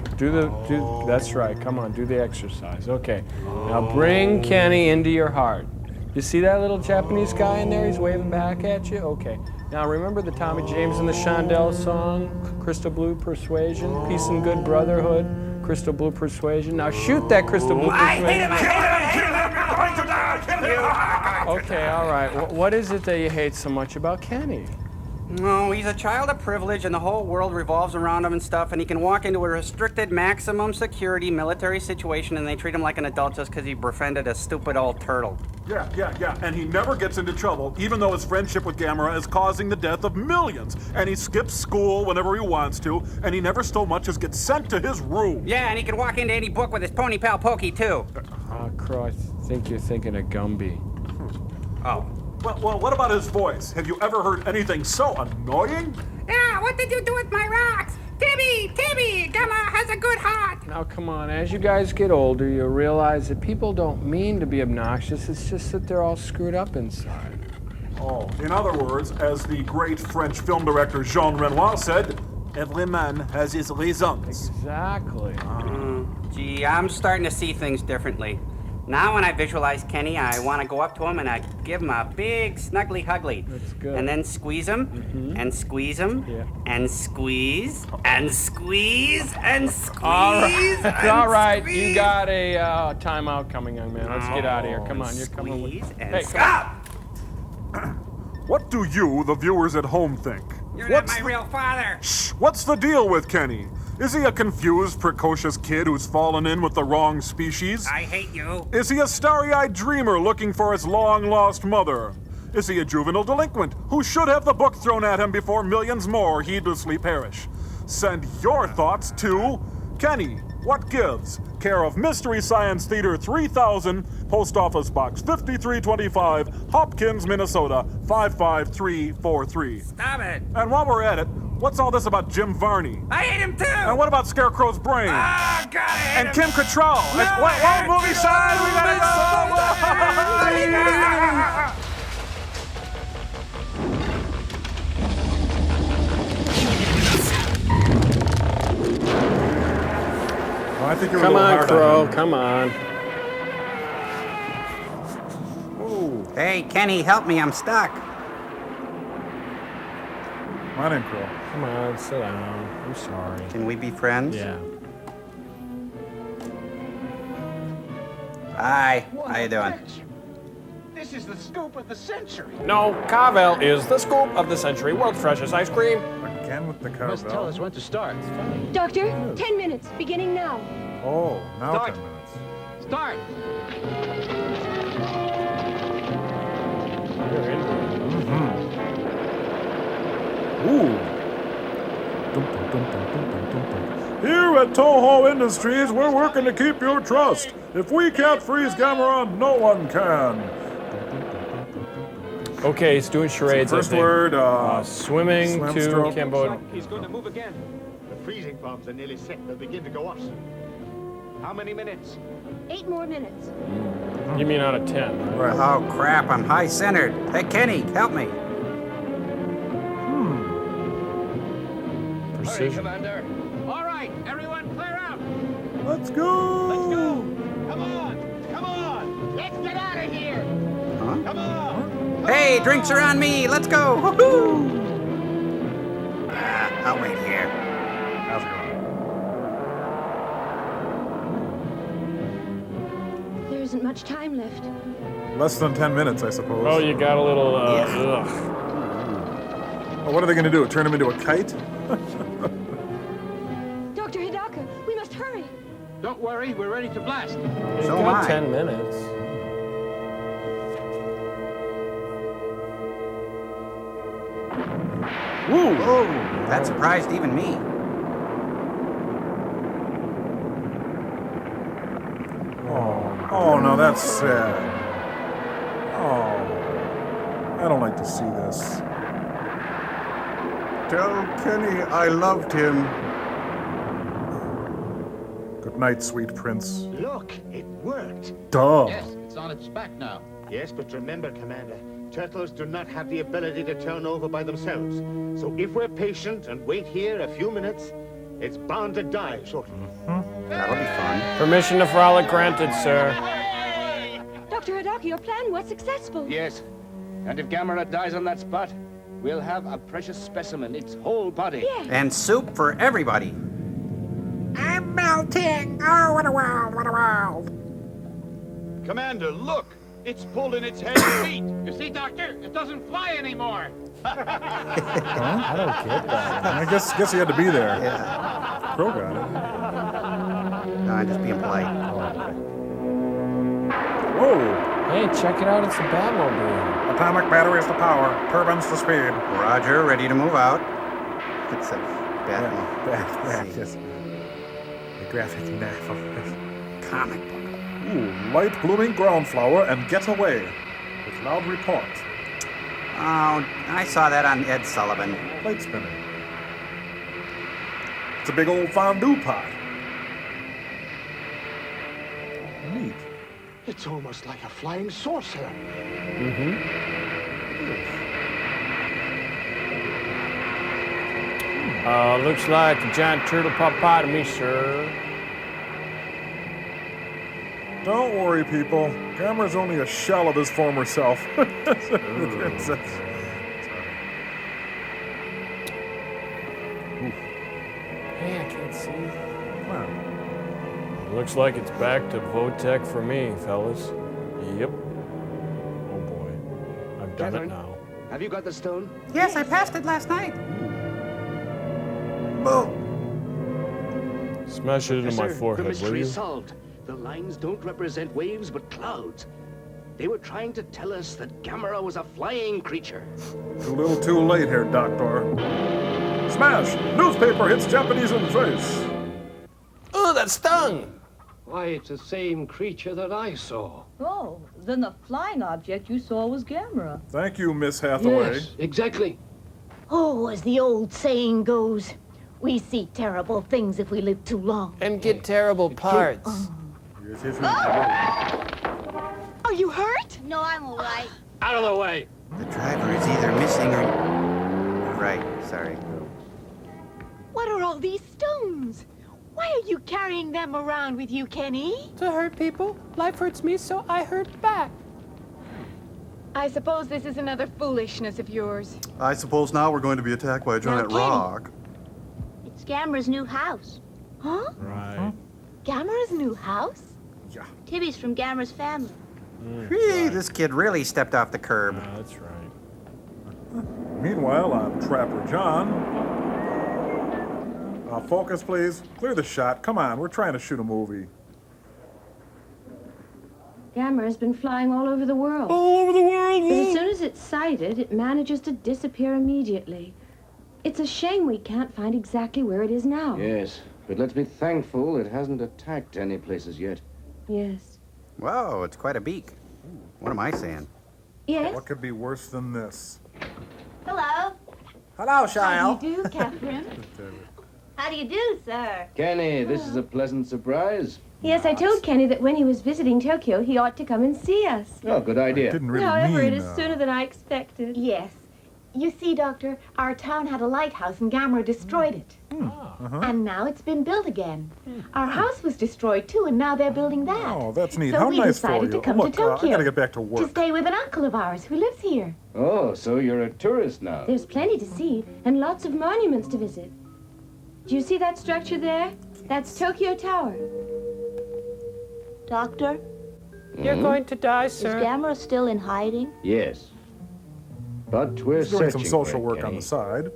That's right. Come on, do the exercise. Okay. Now bring Kenny into your heart. You see that little Japanese guy in there? He's waving back at you? Okay. Now remember the Tommy James and the Shondell song, Crystal Blue Persuasion, Peace and Good Brotherhood, Crystal Blue Persuasion. Now shoot that Crystal Blue Persuasion. Okay, all right. What is it that you hate so much about Kenny? No, he's a child of privilege and the whole world revolves around him and stuff, and he can walk into a restricted maximum security military situation and they treat him like an adult just because he befriended a stupid old turtle. Yeah. And he never gets into trouble, even though his friendship with Gamera is causing the death of millions. And he skips school whenever he wants to, and he never so much as gets sent to his room. Yeah, and he can walk into any book with his pony pal Pokey, too. Crow, I think you're thinking of Gumby. Oh. Well, what about his voice? Have you ever heard anything so annoying? Yeah, what did you do with my rocks? Timmy, Gamma has a good heart. Now, come on, as you guys get older, you'll realize that people don't mean to be obnoxious. It's just that they're all screwed up inside. Oh, in other words, as the great French film director Jean Renoir said, every man has his reasons. Exactly. Gee, I'm starting to see things differently. Now when I visualize Kenny, I want to go up to him and I give him a big snuggly huggly. That's good. And then squeeze him, and squeeze him, and squeeze, and squeeze, and squeeze. All right, and all right. squeeze. You got a timeout coming, young man. Let's get out of here. Come on, you're coming with. And stop! What do you, the viewers at home, think? You're not my real father. Shh! What's the deal with Kenny? Is he a confused, precocious kid who's fallen in with the wrong species? I hate you. Is he a starry-eyed dreamer looking for his long-lost mother? Is he a juvenile delinquent who should have the book thrown at him before millions more heedlessly perish? Send your thoughts to Kenny, What Gives? Care of Mystery Science Theater 3000, Post Office Box 5325, Hopkins, Minnesota 55343. Stop it. And while we're at it, what's all this about Jim Varney? I hate him too. And what about Scarecrow's brain? Oh, God, I hate and him. Kim Cattrall? What movie side? We gotta go! I think you're Come a little on, hard Crow. on him. Come on. Hey, Kenny, help me. I'm stuck. My name, Crow. Come on, sit down. I'm sorry. Can we be friends? Yeah. Hi. How you doing? This is the scoop of the century. No, Carvel is the scoop of the century. World's freshest ice cream. Again with the You must tell us when to start. Doctor, 10 minutes, beginning now. Oh, now Start. 10 minutes. Start. Ooh. Here at Toho Industries, we're working to keep your trust. If we can't freeze Gamera, no one can. Okay, he's doing charades. First I think. word, swimming swim to stroke. Cambodia. He's going to move again. The freezing bombs are nearly set. They'll begin to go off soon. How many minutes? 8 more minutes. You mean out of 10? Right. Oh, crap. I'm high-centered. Hey, Kenny, help me. Hurry, Precision. Commander. All right, everyone clear out. Let's go! Let's go. Come on. Come on. Let's get out of here. Huh? Come on. Hey, Hey, drinks are on me. Let's go. Woohoo! I'll wait here. How's it going? There isn't much time left. Less than 10 minutes, I suppose. Oh, you got a little, ugh. Well, what are they going to do? Turn him into a kite? Dr. Hidaka, we must hurry. Don't worry, we're ready to blast. He's So am got I. 10 minutes. Woo! Oh, that surprised even me. Oh, no, that's sad. Oh, I don't like to see this. Tell Kenny I loved him. Good night, sweet prince. Look, it worked. Duh. Yes, it's on its back now. Yes, but remember, Commander, turtles do not have the ability to turn over by themselves. So if we're patient and wait here a few minutes, it's bound to die shortly. That'll be fun. Permission to frolic granted, sir. Dr. Hidaka, your plan was successful. Yes. And if Gamera dies on that spot, we'll have a precious specimen, its whole body. Yes. And soup for everybody. I'm melting. Oh, what a world, what a world. Commander, look! It's pulled in its head and feet. You see, Doctor? It doesn't fly anymore. I don't get that. I guess he had to be there. Yeah. Crow got it. No, I'm just being polite. Whoa! Hey, check it out. It's the Batmobile. Atomic batteries to power, turbines to speed. Roger, ready to move out. It's a bad one. Yes. The graphic novel. Comic book. Ooh, light blooming ground flower and get away. With loud report. Oh, I saw that on Ed Sullivan. Plate spinning. It's a big old fondue pot. Neat. It's almost like a flying saucer. Looks like a giant turtle pot to me, sir. Don't worry, people. Gamera's only a shell of his former self. Hey, I can't see. Come on. Looks like it's back to Votech for me, fellas. Yep. Oh boy. I've done it Catherine? now. Have you got the stone? Yes, I passed it last night. Boom. Smash it into my Professor, the forehead, will mystery you? is solved. The lines don't represent waves, but clouds. They were trying to tell us that Gamera was a flying creature. Too little too late here, Doctor. Smash! Newspaper hits Japanese in face. Oh, that stung! Why, it's the same creature that I saw. Oh, then the flying object you saw was Gamera. Thank you, Miss Hathaway. Yes, exactly. Oh, as the old saying goes, we see terrible things if we live too long. And get terrible parts. Are you hurt? No, I'm all right. Out of the way. The driver is either missing or... Right, sorry. What are all these stones? Why are you carrying them around with you, Kenny? To hurt people. Life hurts me, so I hurt back. I suppose this is another foolishness of yours. I suppose now we're going to be attacked by a giant Kenny. rock. It's Gamera's new house. Huh? Right. Gamera's new house? Yeah. Tibby's from Gamera's family. Gee, this kid really stepped off the curb. That's right. Meanwhile, I'm Trapper John. Focus, please. Clear the shot. Come on, we're trying to shoot a movie. Gamera's been flying all over the world. All over the world. But as soon as it's sighted, it manages to disappear immediately. It's a shame we can't find exactly where it is now. Yes, but let's be thankful it hasn't attacked any places yet. Yes. Whoa, it's quite a beak. What am I saying? Yes? What could be worse than this? Hello. Hello, Shile. How do you do, Catherine? How do you do, sir? Kenny, this is a pleasant surprise. Yes, I told Kenny that when he was visiting Tokyo, he ought to come and see us. Oh, good idea. Didn't really However, mean, it is sooner than I expected. Yes. You see, Doctor, our town had a lighthouse and Gamera destroyed it. And now it's been built again. Our house was destroyed too, and now they're building that. Oh, that's neat. So How we nice for decided you. to come Look, to Tokyo I gotta get back to to work. stay with an uncle of ours who lives here. Oh, so you're a tourist now. There's plenty to see and lots of monuments to visit. Do you see that structure there? That's Tokyo Tower. Doctor, You're going to die, is sir. Gamera still in hiding? Yes. But we're He's doing searching some social for it, work on Kenny. the side.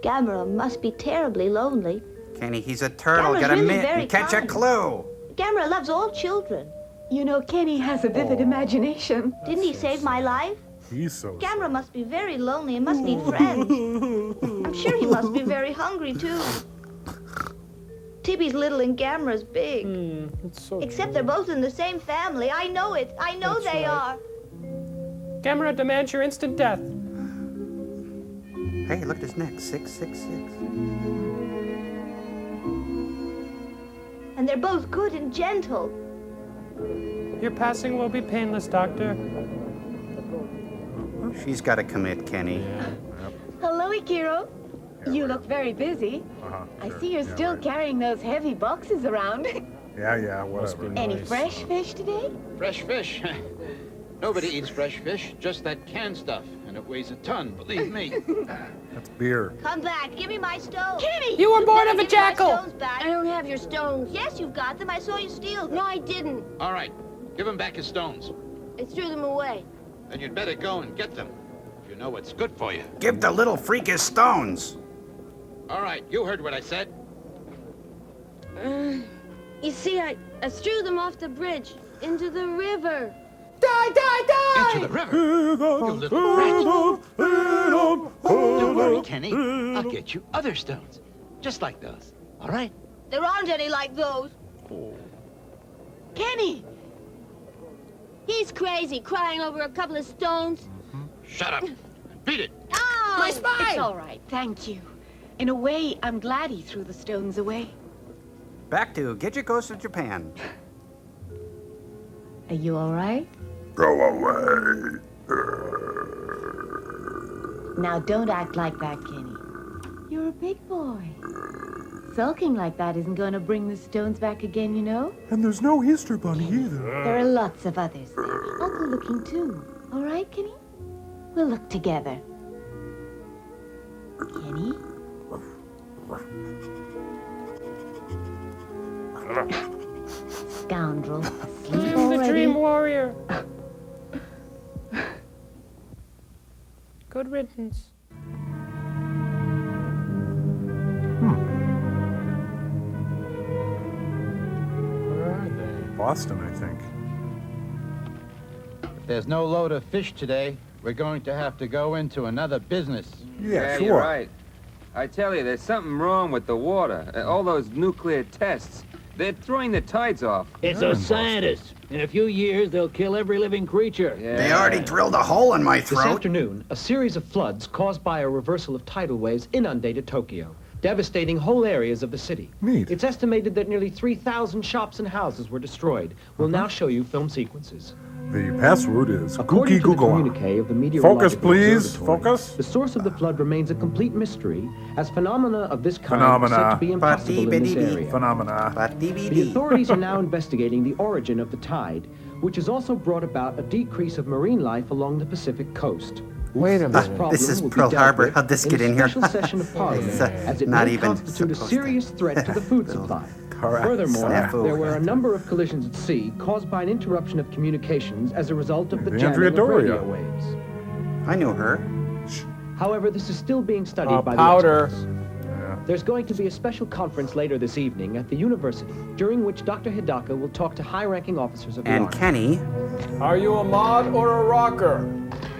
Gamera must be terribly lonely. Kenny, he's a turtle. Gamera's Get a really mitt very and catch a kind. clue. Gamera loves all children. You know, Kenny has a vivid imagination. Didn't he save my life? He's so Gamera must be very lonely and must need friends. I'm sure he must be very hungry, too. Tibby's little and Gamera's big. Except they're both in the same family. I know it. I know That's they right. are. Gamera demands your instant death. Hey, look at his neck. 666. And they're both good and gentle. Your passing will be painless, Doctor. She's got to commit, Kenny. Hello, Ikiro. You look very busy. I see you're still carrying those heavy boxes around. Yeah, whatever. Any fresh fish today? Fresh fish? Nobody eats fresh fish, just that canned stuff. And it weighs a ton, believe me. That's beer. Come back. Give me my stones. Kitty! You were born Better of a give me my jackal. stones back. I don't have your stones. Yes, you've got them. I saw you steal them. No, I didn't. All right, give him back his stones. I threw them away. Then you'd better go and get them. If you know what's good for you. Give the little freak his stones. All right, you heard what I said. You see, I threw them off the bridge into the river. Die, die, die! Into the river. You little rat. Don't worry, Kenny. I'll get you other stones. Just like those. All right? There aren't any like those. Kenny! He's crazy, crying over a couple of stones. Shut up. Beat it. Oh, My spine! It's all right, thank you. In a way, I'm glad he threw the stones away. Back to Gidget Goes to Japan. Are you all right? Go away. Now, don't act like that, Kenny. You're a big boy. Sulking like that isn't going to bring the stones back again, you know? And there's no Easter Bunny either. There are lots of others there. I'll go looking too. All right, Kenny? We'll look together. Kenny? Scoundrel. Asleep The already? dream warrior. Good riddance. Where are they? Boston, I think. If there's no load of fish today, we're going to have to go into another business. Yeah, sure. You're right. I tell you, there's something wrong with the water. All those nuclear tests. They're throwing the tides off. It's a scientist. In a few years, they'll kill every living creature. They already drilled a hole in my This throat. afternoon, a series of floods caused by a reversal of tidal waves inundated Tokyo, devastating whole areas of the city. Neat. It's estimated that nearly 3,000 shops and houses were destroyed. We'll now show you film sequences. The password is According Gookie to the Google. communique of the Meteorological Focus, please. Observatory, Focus. the source of the flood remains a complete mystery, as phenomena of this kind are said Phenomena. to be impossible in this area. Phenomena. The authorities are now investigating the origin of the tide, which has also brought about a decrease of marine life along the Pacific coast. Wait a This minute. problem This is will be Pearl dealt Harbor. with How'd this in get a in here? special session of Parliament, It's, as it not may even constitute a supposed to. serious threat to the food supply. Correct. Furthermore, Snafu. there were a number of collisions at sea caused by an interruption of communications as a result of the The jamming Andrea of Doria. radio waves. I knew her. However, this is still being studied by powder. the experts. There's going to be a special conference later this evening at the university, during which Dr. Hidaka will talk to high-ranking officers of the And Army. Kenny. Are you a mod or a rocker?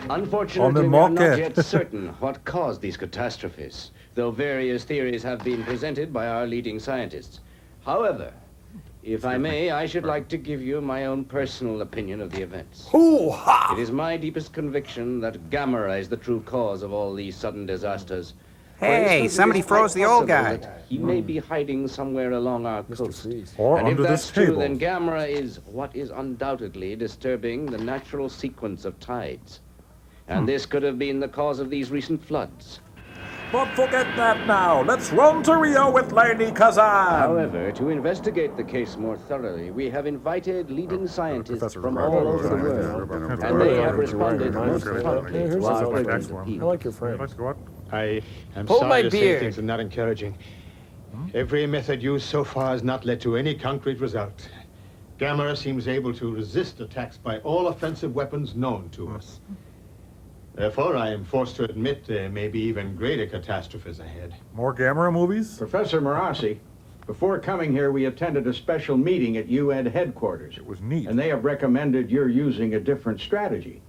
Unfortunately, we are not yet certain what caused these catastrophes, though various theories have been presented by our leading scientists. However, if I may, I should like to give you my own personal opinion of the events. Hoo-ha! It is my deepest conviction that Gamera is the true cause of all these sudden disasters. For Hey, instance, it somebody is quite froze the old possible guy. that He may be hiding somewhere along our coast. Or And if under that's this true, table. then Gamera is what is undoubtedly disturbing the natural sequence of tides. And this could have been the cause of these recent floods. But forget that now. Let's run to Rio with Lady Kazan. However, to investigate the case more thoroughly, we have invited leading scientists from all over the world, and they have responded most promptly to our urgent appeal. I like your friends. I am Hold my sorry to say beer. things are not encouraging. Every method used so far has not led to any concrete result. Gamera seems able to resist attacks by all offensive weapons known to us. Therefore, I am forced to admit there may be even greater catastrophes ahead. More Gamera movies? Professor Marassi, before coming here, we attended a special meeting at UN headquarters. It was neat. And they have recommended you're using a different strategy.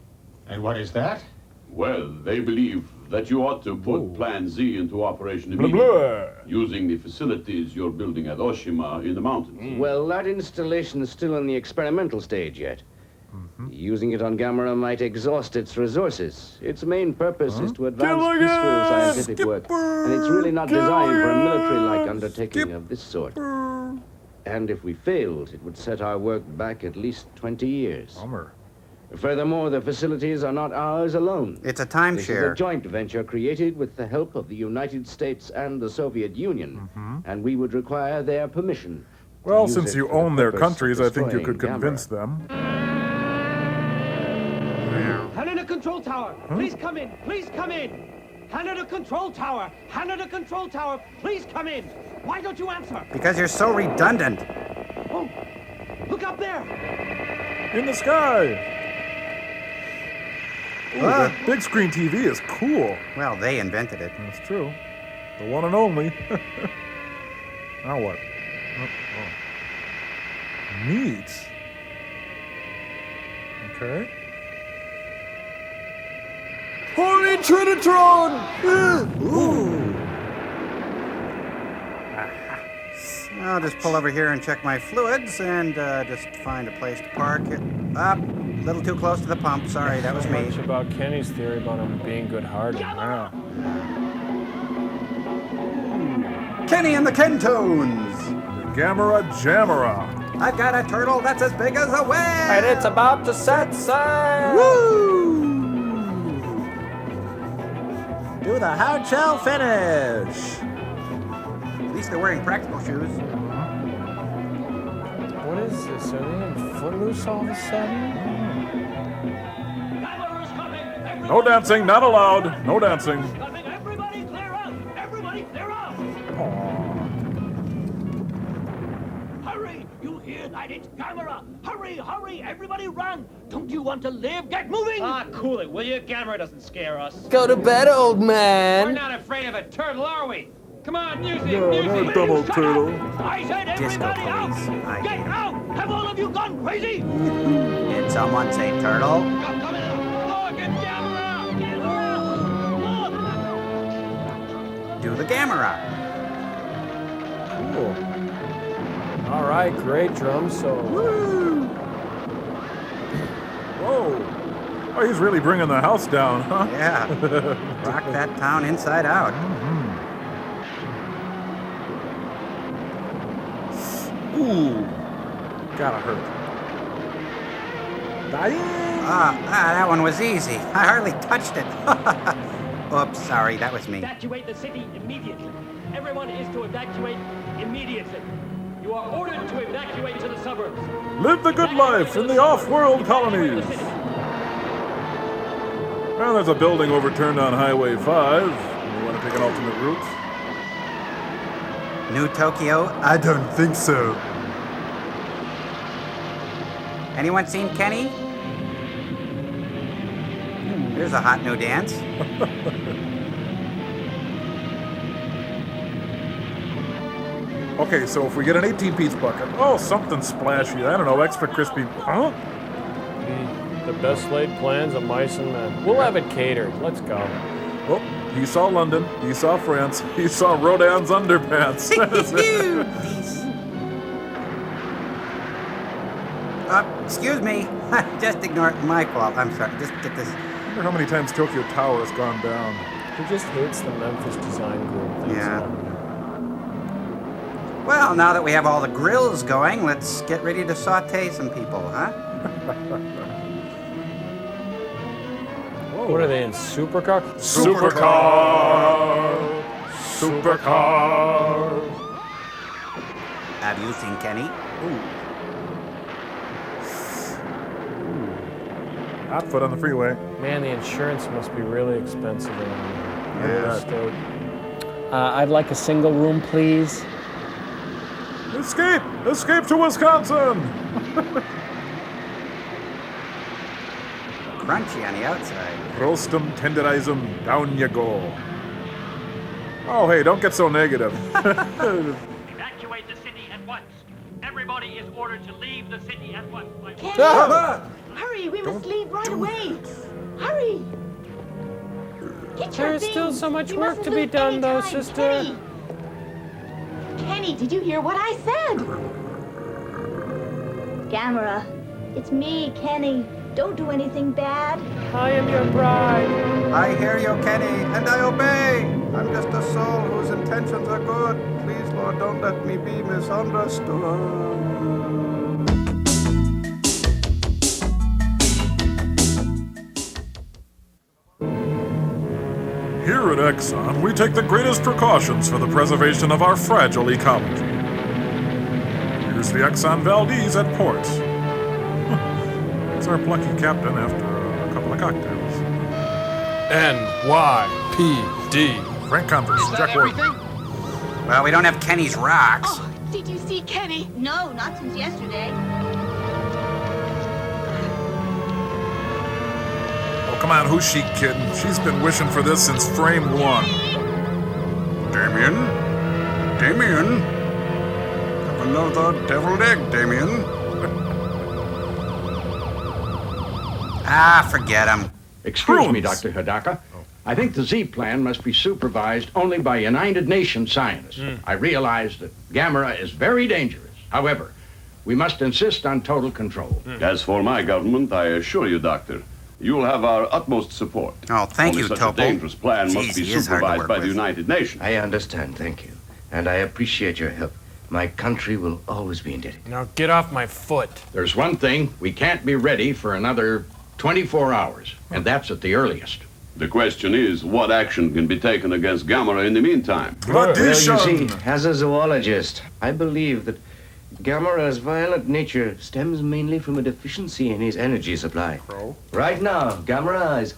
And what is that? Well, they believe that you ought to put Plan Z into operation Blah, immediately, blah. using the facilities you're building at Oshima in the mountains. Well, that installation is still in the experimental stage yet. Using it on Gamera might exhaust its resources. Its main purpose is to advance peaceful scientific work, and it's really not designed for a military-like undertaking of this sort. And if we failed, it would set our work back at least 20 years. Furthermore, the facilities are not ours alone. It's a This is a timeshare. joint venture created with the help of the United States and the Soviet Union, and we would require their permission. to Well, use since it you for the own their purpose of countries, I think you could destroying convince them. Canada Control Tower, please come in. Please come in. Canada Control Tower. Canada Control Tower, please come in. Why don't you answer? Because you're so redundant. Oh, look up there. In the sky! Ooh, that big screen TV is cool. Well, they invented it. That's true. The one and only. Now what? Neat. Okay. Holy Trinitron! Ooh. I'll just pull over here and check my fluids and just find a place to park it. Up. A little too close to the pump. Sorry, that was me. Much about Kenny's theory about him being good-hearted. Yeah. Kenny and the Kentones. Gamera Jamera. I've got a turtle that's as big as a whale. And it's about to set sail. Woo! Do the hard shell finish. At least they're wearing practical shoes. What is this? Are they in Footloose all of a sudden? No dancing, not allowed. No dancing. Everybody clear out! Everybody clear out! Hurry! You hear that? It's Gamera! Hurry, hurry! Everybody run! Don't you want to live? Get moving! Ah, cool it, will you? Gamera doesn't scare us. Go to bed, old man. We're not afraid of a turtle, are we? Come on, music, No, music! not double turtle. I said everybody out! Get out! Have all of you gone crazy? Did someone say turtle? Look at Gamera! Do the Gamera. Cool. All right, great drum solo. Woo! Whoa. Oh, he's really bringing the house down, huh? Yeah. Rock that town inside out. Ooh. Gotta hurt. Dying? That one was easy. I hardly touched it. Oops, sorry, that was me. Evacuate the city immediately. Everyone is to evacuate immediately. You are ordered to evacuate to the suburbs. Live the good life in the off-world colonies. Well, there's a building overturned on Highway 5. You want to take an alternate route? New Tokyo? I don't think so. Anyone seen Kenny? Here's a hot new dance. Okay, so if we get an 18-piece bucket, oh, something splashy. I don't know, extra crispy. Huh? The best laid plans of mice and men. We'll have it catered. Let's go. Oh, he saw London. He saw France. He saw Rodin's underpants. Excuse me. Just ignore it. My fault. I'm sorry. Just get this. I wonder how many times Tokyo Tower has gone down. He just hates the Memphis design group. Yeah. Well, now that we have all the grills going, let's get ready to saute some people, huh? What are they in, supercar? Supercar! Supercar! Have you seen Kenny? Hot foot on the freeway. Man, the insurance must be really expensive around here. Yeah. Understood. I'd like a single room, please. Escape! Escape to Wisconsin! Crunchy on the outside. Roast 'em, tenderize 'em, down you go. Oh, hey, don't get so negative. Evacuate the city at once. Everybody is ordered to leave the city at once. Kenny! Hurry, we must leave right away. Hurry! Get your There's still things. so much We work mustn't to be lose done, any though, time. sister. Kenny! Kenny, did you hear what I said? Gamera, it's me, Kenny. Don't do anything bad. I am your bride. I hear you, Kenny, and I obey. I'm just a soul whose intentions are good. Please, Lord, don't let me be misunderstood. Here at Exxon, we take the greatest precautions for the preservation of our fragile ecology. Here's the Exxon Valdez at port. It's our plucky captain after a couple of cocktails. NYPD. Frank Converse, Jack Ward. Well, we don't have Kenny's rocks. Oh, did you see Kenny? No, not since yesterday. Oh, come on, who's she kidding? She's been wishing for this since frame 1. Damien? Damien? Have another deviled egg, Damien. Forget him. Excuse me, Dr. Hidaka. I think the Z plan must be supervised only by United Nations scientists. I realize that Gamera is very dangerous. However, we must insist on total control. As for my government, I assure you, Doctor, you will have our utmost support. Oh, thank Only you, such Topo. a dangerous plan must Jeez, be he is hard to supervised work by the with. United Nations. I understand, thank you. And I appreciate your help. My country will always be indebted. Now get off my foot. There's one thing, we can't be ready for another 24 hours, and that's at the earliest. The question is, what action can be taken against Gamera in the meantime? Well, you see, as a zoologist, I believe that Gamera's violent nature stems mainly from a deficiency in his energy supply. Right now, Gamera is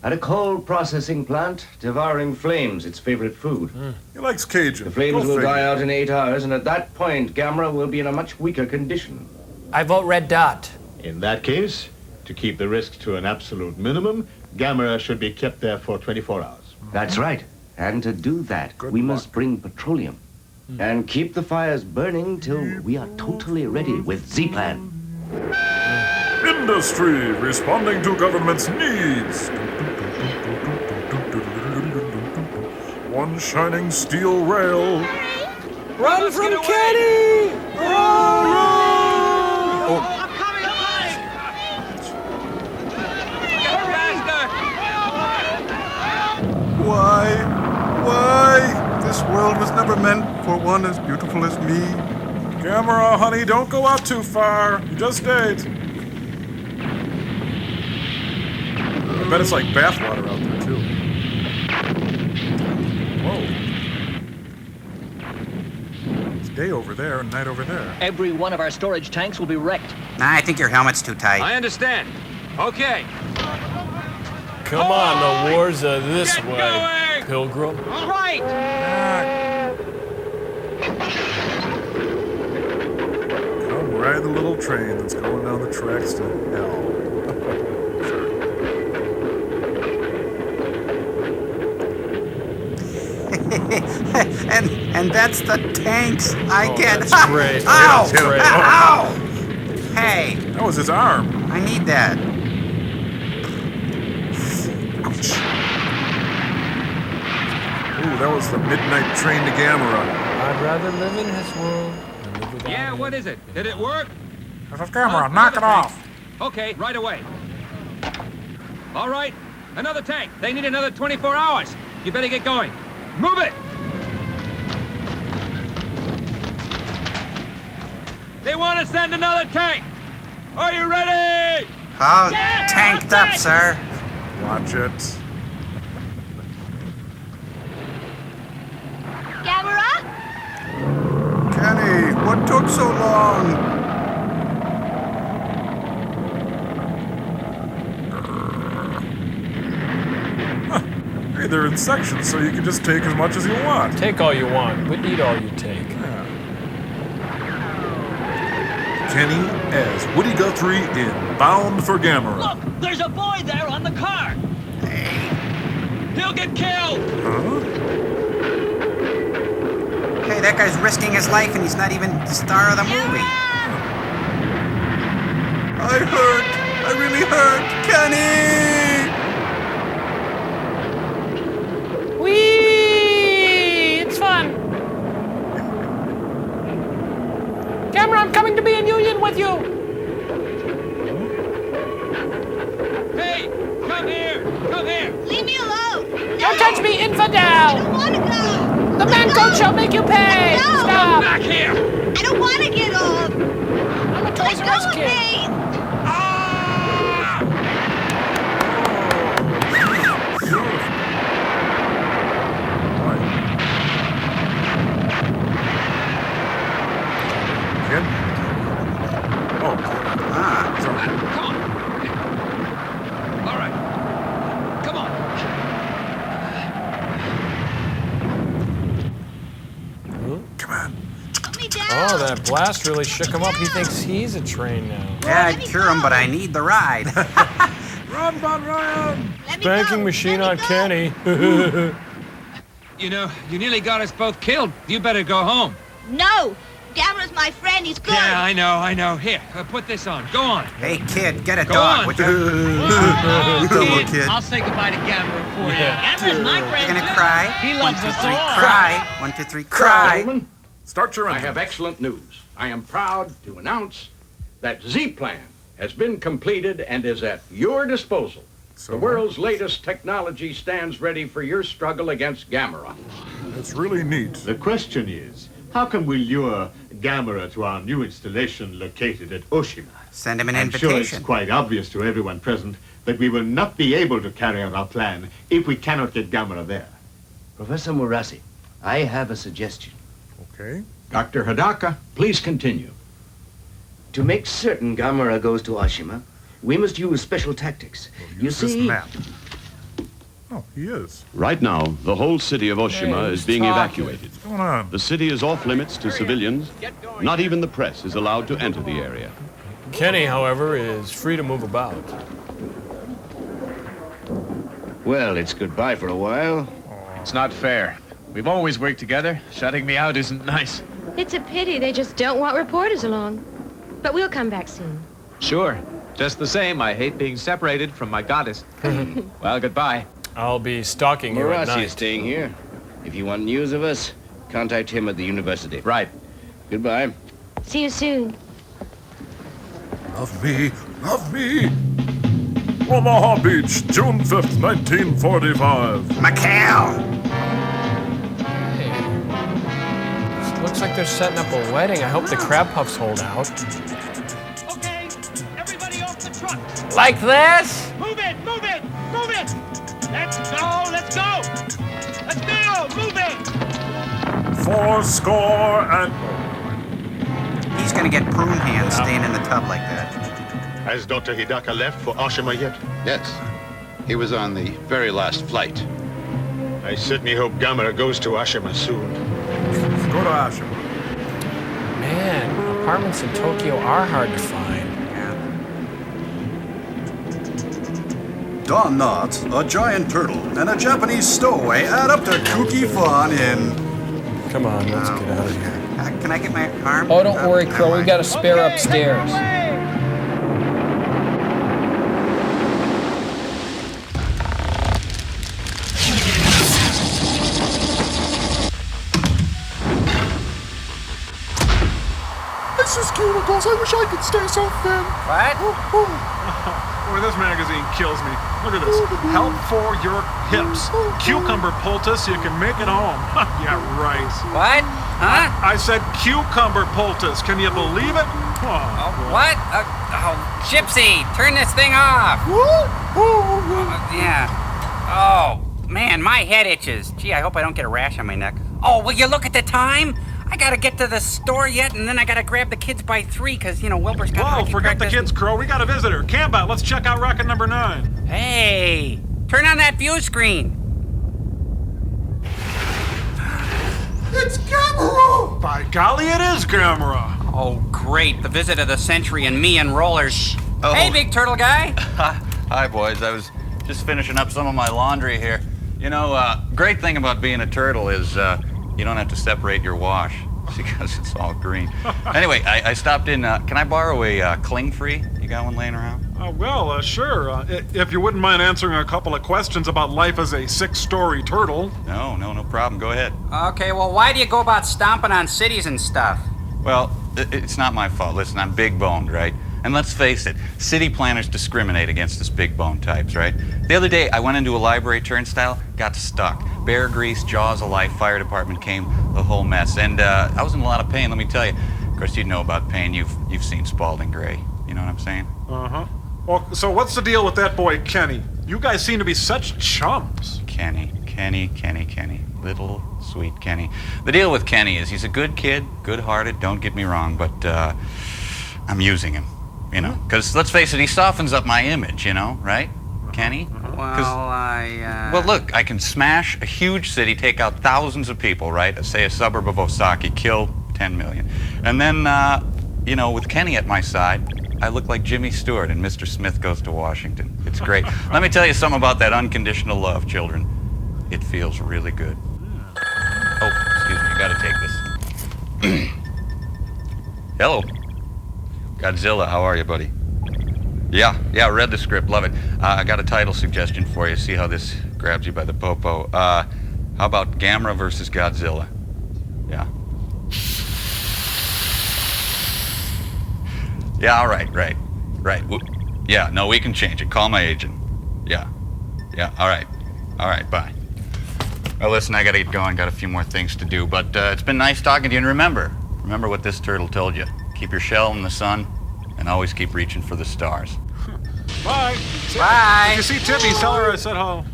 at a coal processing plant, devouring flames, its favorite food. He likes Cajun. The flames Go will figure. die out in 8 hours, and at that point, Gamera will be in a much weaker condition. I vote red dot. In that case, to keep the risk to an absolute minimum, Gamera should be kept there for 24 hours. That's right. And to do that, we must bring petroleum and keep the fires burning till we are totally ready with Z-Plan. Industry responding to government's needs. One shining steel rail. Run from Kenny! Why? This world was never meant for one as beautiful as me. Gamera, honey, don't go out too far. You just ate. I bet it's like bathwater out there, too. Whoa. It's day over there and night over there. Every one of our storage tanks will be wrecked. Nah, I think your helmet's too tight. I understand. Okay. Come on, the wars are this way, Pilgrim. All right. Come ride the little train that's going down the tracks to hell. and that's the tanks I get. That's great. Ow! Hit him, hit him. Ow! Hey, That was his arm. I need that. Ouch. Ooh, that was the midnight train to Gamera. I'd rather live in his world than live without Yeah, him. what is it? Did it work? This is Gamera, knock it off. Okay, right away. All right, another tank. They need another 24 hours. You better get going. Move it! They want to send another tank. Are you ready? All tanked up, sir. Watch it. Gamera? Kenny, what took so long? Hey, they're in sections, so you can just take as much as you want. Take all you want, but eat all you take. Kenny as Woody Guthrie in Bound for Gamera. Look, there's a boy there on the car. He'll get killed. Hey, that guy's risking his life and he's not even the star of the movie. I hurt. I really hurt. Kenny! Whee! It's fun. Gamera, I'm coming to be in union with you. Hey, come here! Come here! Leave me alone! Don't touch me, infidel! I don't want to go! The man coach shall make you pay! No! Stop! Come back here! I don't want to get off! I'm a Toys R Us kid. Kid? Oh. Come on. All right. Come on. Come on. Oh, that blast really shook him up. He thinks he's a train now. Yeah, I'd cure him, but I need the ride. Run, run! Spanking machine on Kenny. You know, you nearly got us both killed. You better go home. No! Gamera's my friend. He's good. Yeah, I know. Here, put this on. Go on. Hey, kid, get a Go dog, on. would you? Oh, kid. I'll say goodbye to Gamera for you. Gamera's my friend. You're gonna too. cry? He 1, loves 2, us 3, all. cry. 1, 2, 3, cry. Gentlemen, start your I engine. have excellent news. I am proud to announce that Z-Plan has been completed and is at your disposal. The world's latest technology stands ready for your struggle against Gamera. It's really neat. The question is, how can we lure Gamera to our new installation located at Oshima? Send him an I'm sure invitation. it's quite obvious to everyone present that we will not be able to carry out our plan if we cannot get Gamera there. Professor Murasi, I have a suggestion. Okay. Dr. Hidaka, please continue. To make certain Gamera goes to Oshima, we must use special tactics. You This see, map. Oh, he is. Right now, the whole city of Oshima Hey, is being talking. evacuated. What's going on? The city is off limits to civilians. Not even the press is allowed to enter the area. Kenny, however, is free to move about. well, it's goodbye for a while. It's not fair. We've always worked together. Shutting me out isn't nice. It's a pity they just don't want reporters along. But we'll come back soon. Sure. Just the same, I hate being separated from my goddess. Well, goodbye. I'll be stalking you at Murasi night. is staying here. If you want news of us, contact him at the university. Right. Goodbye. See you soon. Love me, love me. Omaha Beach, June 5th, 1945. McHale! Hey. Looks like they're setting up a wedding. I hope the crab puffs hold out. Okay, everybody off the truck. Like this? Move it, move it, move it. Let's go, let's go. Let's go, move it. 4 and... He's gonna get prune hands staying in the tub like that. Has Dr. Hidaka left for Oshima yet? Yes. He was on the very last flight. I certainly hope Gamera goes to Oshima soon. Go to Oshima. Man, apartments in Tokyo are hard to find. Don Knotts, a giant turtle, and a Japanese stowaway add up to kooky fun in... Come on, let's get out of here. Can I get my arm? Oh, don't worry, Crow. We've got a spare upstairs. This is cuticles. I wish I could stay so thin. What? Boy, this magazine kills me. Look at this. Help for your hips. Cucumber poultice, you can make it home. Yeah, right. What? Huh? I said cucumber poultice. Can you believe it? What? Gypsy, turn this thing off. Yeah. Oh, man, my head itches. Gee, I hope I don't get a rash on my neck. Oh, will you look at the time? I gotta get to the store yet, and then I gotta grab the kids by 3, because, Wilbur's got Whoa, forget the kids, Crow. We got a visitor. Cambot, let's check out rocket number 9. Hey, turn on that view screen. It's Gamera! By golly, it is Gamera. Oh, great. The visit of the century and me and rollers. Oh. Hey, big turtle guy. Hi, boys. I was just finishing up some of my laundry here. Great thing about being a turtle is you don't have to separate your wash because it's all green. Anyway, I stopped in. Can I borrow a cling free? You got one laying around? Sure. If you wouldn't mind answering a couple of questions about life as a 6-story turtle. No problem. Go ahead. Okay, well, why do you go about stomping on cities and stuff? Well, it's not my fault. Listen, I'm big-boned, right? And let's face it, city planners discriminate against us big-boned types, right? The other day, I went into a library turnstile, got stuck. Bear grease, jaws of life, fire department came, the whole mess. And I was in a lot of pain, let me tell you. Of course, you know about pain. You've seen Spalding Gray. You know what I'm saying? Uh-huh. Well, so what's the deal with that boy, Kenny? You guys seem to be such chums. Kenny. Little, sweet Kenny. The deal with Kenny is he's a good kid, good-hearted, don't get me wrong, but I'm using him, Because, let's face it, he softens up my image, right? Kenny? Well, look, I can smash a huge city, take out thousands of people, right? Say a suburb of Osaka, kill 10 million. And then, with Kenny at my side, I look like Jimmy Stewart in Mr. Smith Goes to Washington. It's great. Let me tell you something about that unconditional love, children. It feels really good. Oh, excuse me, you gotta take this. Hello. Godzilla, how are you, buddy? Yeah, read the script, love it. I got a title suggestion for you, see how this grabs you by the popo. How about Gamera versus Godzilla? Yeah. Yeah, all right. Yeah, no, we can change it. Call my agent. Yeah, all right, bye. Well, listen, I gotta get going. Got a few more things to do, but it's been nice talking to you. And remember what this turtle told you. Keep your shell in the sun, and always keep reaching for the stars. Bye. Bye. If you see Tippy, tell her I said hello.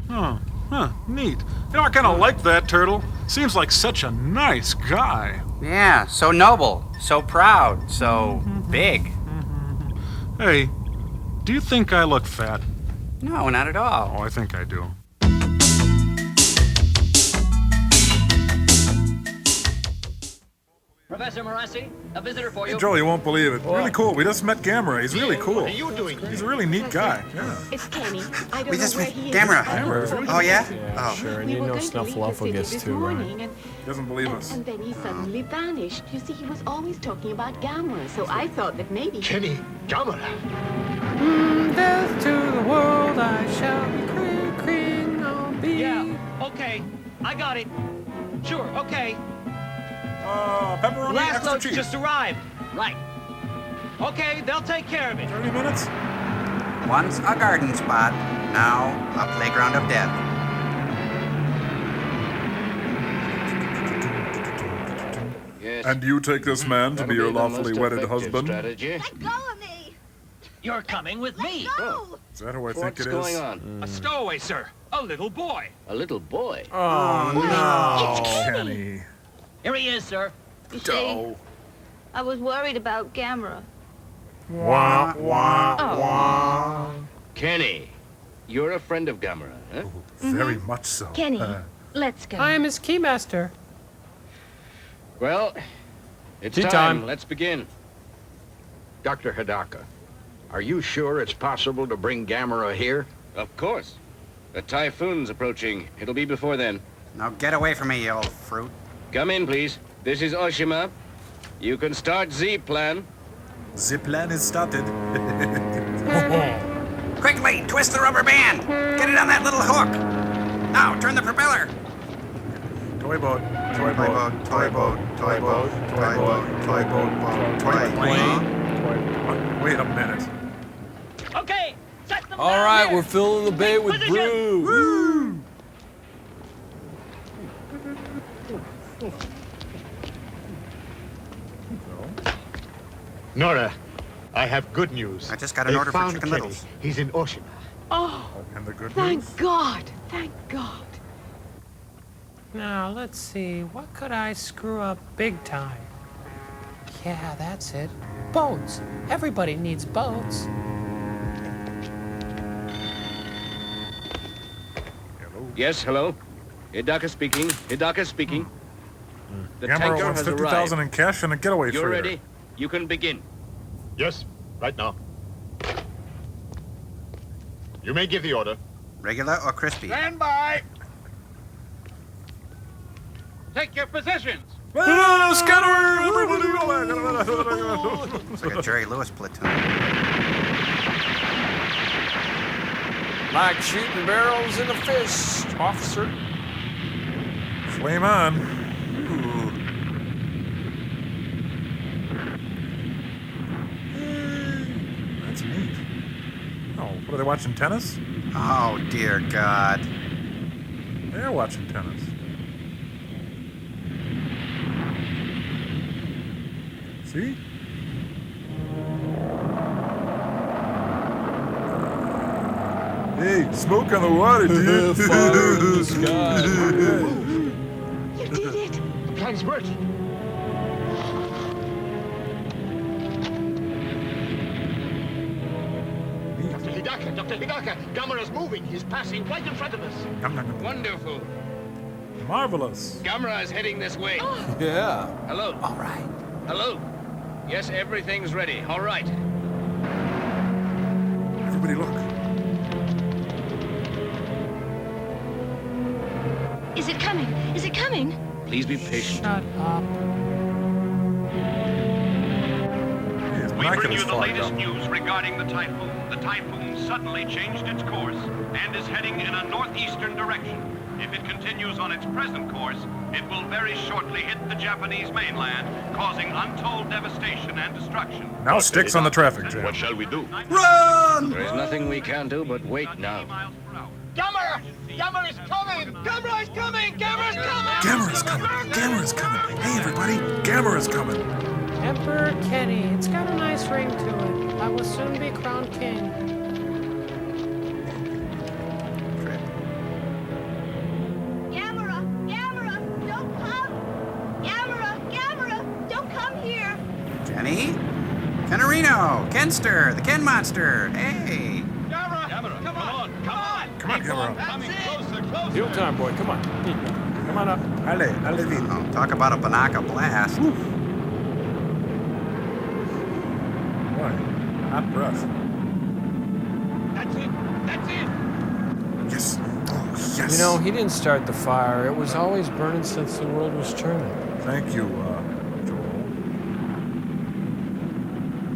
Neat. I kind of like that turtle. Seems like such a nice guy. Yeah, so noble, so proud, so big. Hey, do you think I look fat? No, not at all. Oh, I think I do. Professor Marassi, a visitor for you. Hey, Joel, you won't believe it. Really cool. We just met Gamera. He's really cool. What are you doing? He's a really neat guy. Yeah. It's Kenny. I don't We know just where met he Gamera. is. Oh, yeah? Yeah, sure. And you know Snuffleupagus too, right? Doesn't believe us. And then he suddenly vanished. You see, he was always talking about Gamera, so I thought that maybe... Kenny, Gamera. Death to the world, I shall be cream, I'll be. Yeah, okay. I got it. Sure, okay. Pepperoni, Last extra load cheese. just arrived. Right. Okay, they'll take care of it. 30 minutes? Once a garden spot, now a playground of death. Yes. And you take this man to be your That'll the lawfully most wedded effective husband? strategy. Let go of me! You're coming with me. Go! Is that who I think What's it is? going on? A stowaway, sir. A little boy. A little boy. Oh, no. Kenny. Here he is, sir. You see, I was worried about Gamera. Wah, wah, Oh. wah. Kenny, you're a friend of Gamera, huh? Very much so. Kenny, let's go. I am his keymaster. Well, it's Tea time. time. Let's begin. Dr. Hidaka, are you sure it's possible to bring Gamera here? Of course. The typhoon's approaching. It'll be before then. Now get away from me, you old fruit. Come in, please. This is Oshima. You can start Z-Plan. The plan is started. Quickly, twist the rubber band. Get it on that little hook. Now, turn the propeller. Toy boat. Toy Toy boat. boat, toy boat, toy boat, toy boat, toy boat, toy Plane. Wait a minute. Okay, set them All down right, here. we're filling the bay with Position. brew. Nora, I have good news. I just got an They order for found Chicken Kenny. Littles. He's in Oshima. Oh, And the good thank news? God. Thank God. Now, let's see. What could I screw up big time? Yeah, that's it. Boats. Everybody needs boats. Yes, hello? Hidaka speaking. Hidaka speaking. The Gamera tanker wants has 50,000 in arrived. cash and a getaway You're freighter. ready? You can begin. Yes, right now. You may give the order. Regular or crispy? Stand by! Take your positions! Scatter! Everybody It's like a Jerry Lewis platoon. Like shooting barrels in a fish, officer. Flame on. That's neat. Oh, what are they watching, tennis? Oh, dear God. They're watching tennis. See? Hey, smoke on the water, dude. Fire in the sky. You did it. The plan's working. Dr. Hidaka, Gamera's moving. He's passing right in front of us. Wonderful. Marvelous. Gamera is heading this way. Yeah. Hello. All right. Hello. Yes, everything's ready. All right. Everybody look. Is it coming? Is it coming? Please be patient. Shut up. His We bring binoculars you the fogged latest up. news regarding the typhoon. The typhoon suddenly changed its course and is heading in a northeastern direction. If it continues on its present course, it will very shortly hit the Japanese mainland, causing untold devastation and destruction. Now sticks on the traffic jam. What shall we do? Run! There is nothing we can do but wait now. Gamera! Gamera's coming! Gamera's coming! Gamera's coming! Gamera's coming. Gamera's coming. Hey, everybody. Gamera's coming. Emperor Kenny. It's got a nice ring to it. I will soon be crowned king. Gamera! Gamera! Don't come! Gamera! Gamera! Don't come here! Kenny? Kennerino! Kenster! The Ken Monster! Hey! Gamera! Come on! Come on! Come on, Gamera. Coming closer, closer! Heel time, boy. Come on. Come on up. Ale vino. Talk about a Banaka blast. Boy, hot breath. That's it! That's it! Yes. Oh, yes. You know, he didn't start the fire. It was always burning since the world was turning. Thank you, Joel.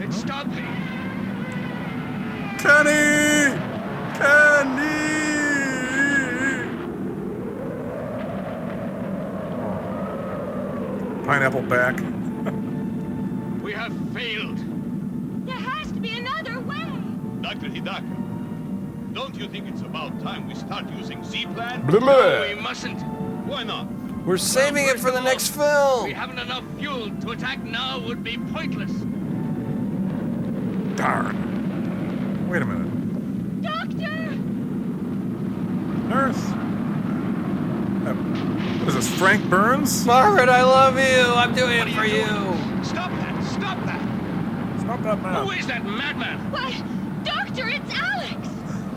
It's stopping. Kenny! Kenny! Pineapple back. We have failed. There has to be another way! Dr. Hidaka, don't you think it's about time we start using Z-Plan? No, we mustn't. Why not? We're saving it for the next film. We haven't enough fuel. To attack now would be pointless. Darn. Wait a minute. Doctor! Nurse? What is this, Frank Burns? Margaret, I love you. I'm doing it for you. Stop that! Stop that! Stop that man. Who is that madman? Why, Doctor, it's Alex!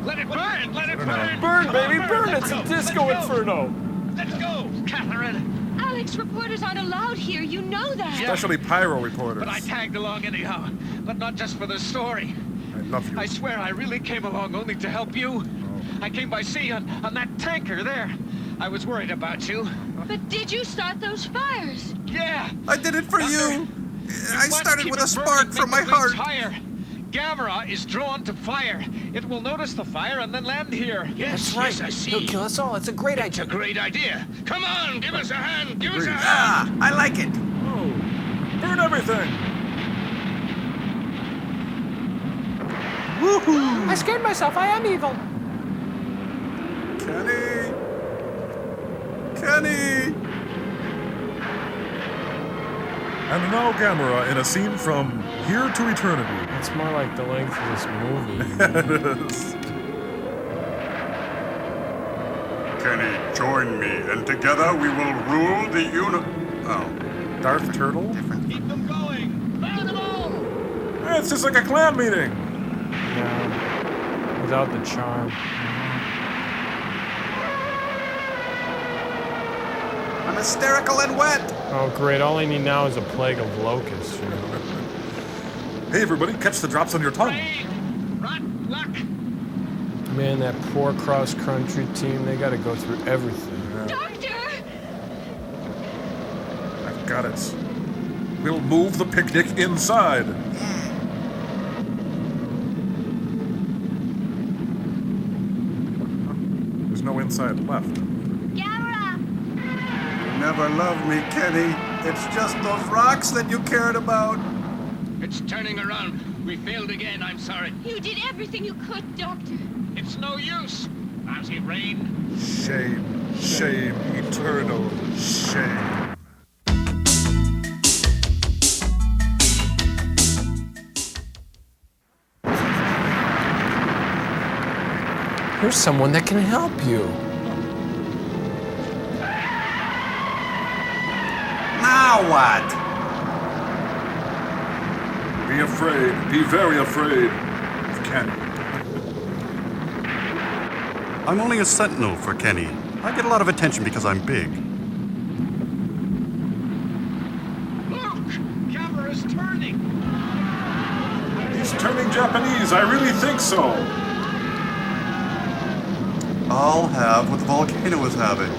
Let it burn! Let it burn! Burn, Come baby, on, burn. Let's It's a go. disco Let's go. inferno. Let's go! Catherine! Alex, reporters aren't allowed here. You know that. Especially pyro reporters. But I tagged along anyhow. But not just for the story. I love you. I swear I really came along only to help you. I came by sea on that tanker there. I was worried about you. But did you start those fires? Yeah! I did it for you! I must started keep with it a spark burning, from my make the heart. flames higher. Gamera is drawn to fire. It will notice the fire and then land here. Yes, That's right. yes, I see. He'll kill us all. It's a great It's a idea. great idea. Come on, give us a hand. Give us a hand. Ah, I like it. Oh, burn everything. Woohoo! I scared myself. I am evil. Kenny! Kenny! And now Gamera in a scene from Here to eternity. It's more like the length of this movie. It is. Kenny, join me, and together we will rule the Oh. Darth Turtle? Keep them going. Fire them all. Hey, it's just like a clan meeting. Yeah. Without the charm. I'm hysterical and wet. Oh, great. All I need now is a plague of locusts, you know. Hey, everybody, catch the drops on your tongue. Man, that poor cross-country team, they got to go through everything. Doctor! I've got it. We'll move the picnic inside. There's no inside left. You never loved me, Kenny. It's just those rocks that you cared about. It's turning around. We failed again, I'm sorry. You did everything you could, Doctor. It's no use. Lousy rain. Shame, shame, eternal shame. Here's someone that can help you. Now what? Be afraid, be very afraid of Kenny. I'm only a sentinel for Kenny. I get a lot of attention because I'm big. Look! Camera's turning. He's turning Japanese, I really think so. I'll have what the volcano is having.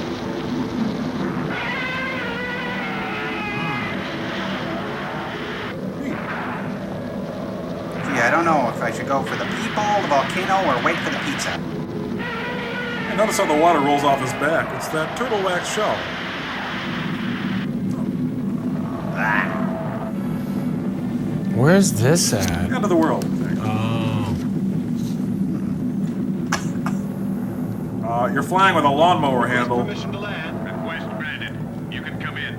Gee, I don't know if I should go for the people, the volcano, or wait for the pizza. Hey, notice how the water rolls off his back. It's that turtle wax shell. Where's this at? End of the world. You're flying with a lawnmower handle. Permission to land. Request granted. You can come in.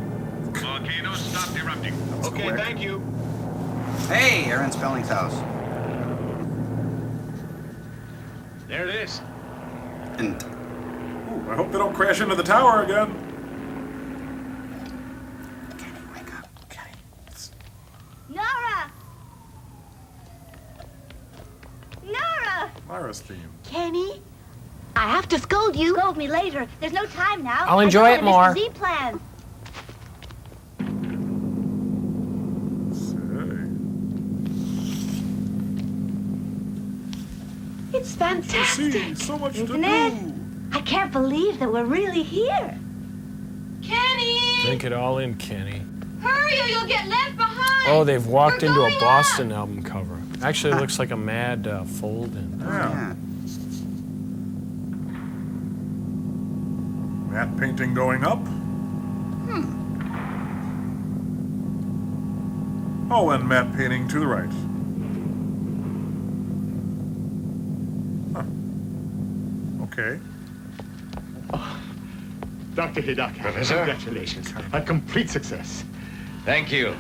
Volcano stopped erupting. Okay, thank you. Hey, Aaron Spelling's house. There it is. And Ooh, I hope they don't crash into the tower again. Kenny, wake up. Kenny. Nora! Nora! Myra's theme. Kenny? I have to scold you. Scold me later. There's no time now. I'll enjoy it more. Z plan. It's fantastic. So much Isn't it? I can't believe that we're really here. Kenny! Drink it all in, Kenny. Hurry or you'll get left behind! Oh, they've walked We're into a going Boston album cover. Actually, it looks like a Mad fold-in. Yeah. Matte painting going up. Oh, and matte painting to the right. Huh. Okay. Dr. Hidaka, Professor? congratulations. A complete success. Thank you.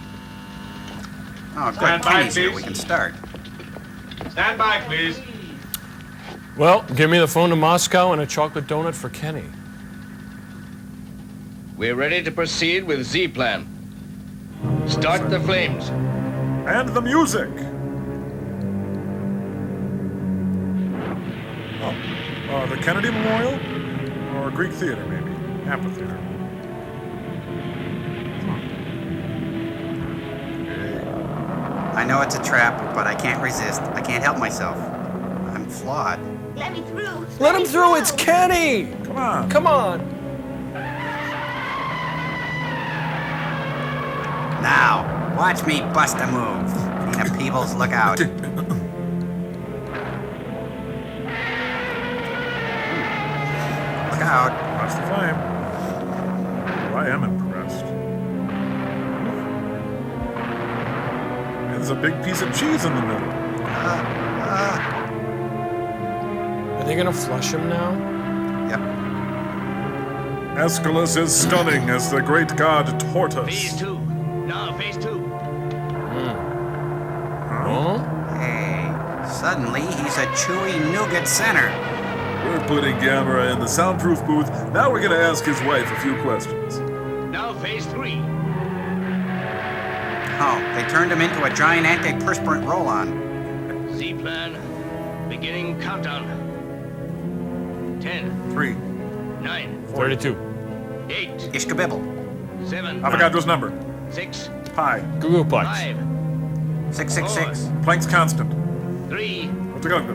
Oh, good. Stand by, Kenny's here. please. We can start. Stand by, please. Well, give me the phone to Moscow and a chocolate donut for Kenny. We're ready to proceed with Z-Plan. Start the flames. And the music. Oh, the Kennedy Memorial? Or Greek Theater, maybe. Amphitheater. I know it's a trap, but I can't resist. I can't help myself. I'm flawed. Let me through. Let him through, it's Kenny! Come on. Come on! Now, watch me bust a move. Tina Peebles, look out. Look out. Watch the flame. Well, I am impressed. There's a big piece of cheese in the middle. Are they gonna flush him now? Yep. Aeschylus is stunning as the great god Tortoise. Phase 2. No, phase 2. Suddenly, he's a chewy nougat center. We're putting Gamera in the soundproof booth. Now we're gonna ask his wife a few questions. Now phase 3. Oh, they turned him into a giant antiperspirant roll-on. Z-plan, beginning countdown. 10, 3, 9, 32. 8, Ishkabibble. 7, Avogadro's number. 6, Pi. Googleplex. 5, 666. Planck's constant. 3, What's it going to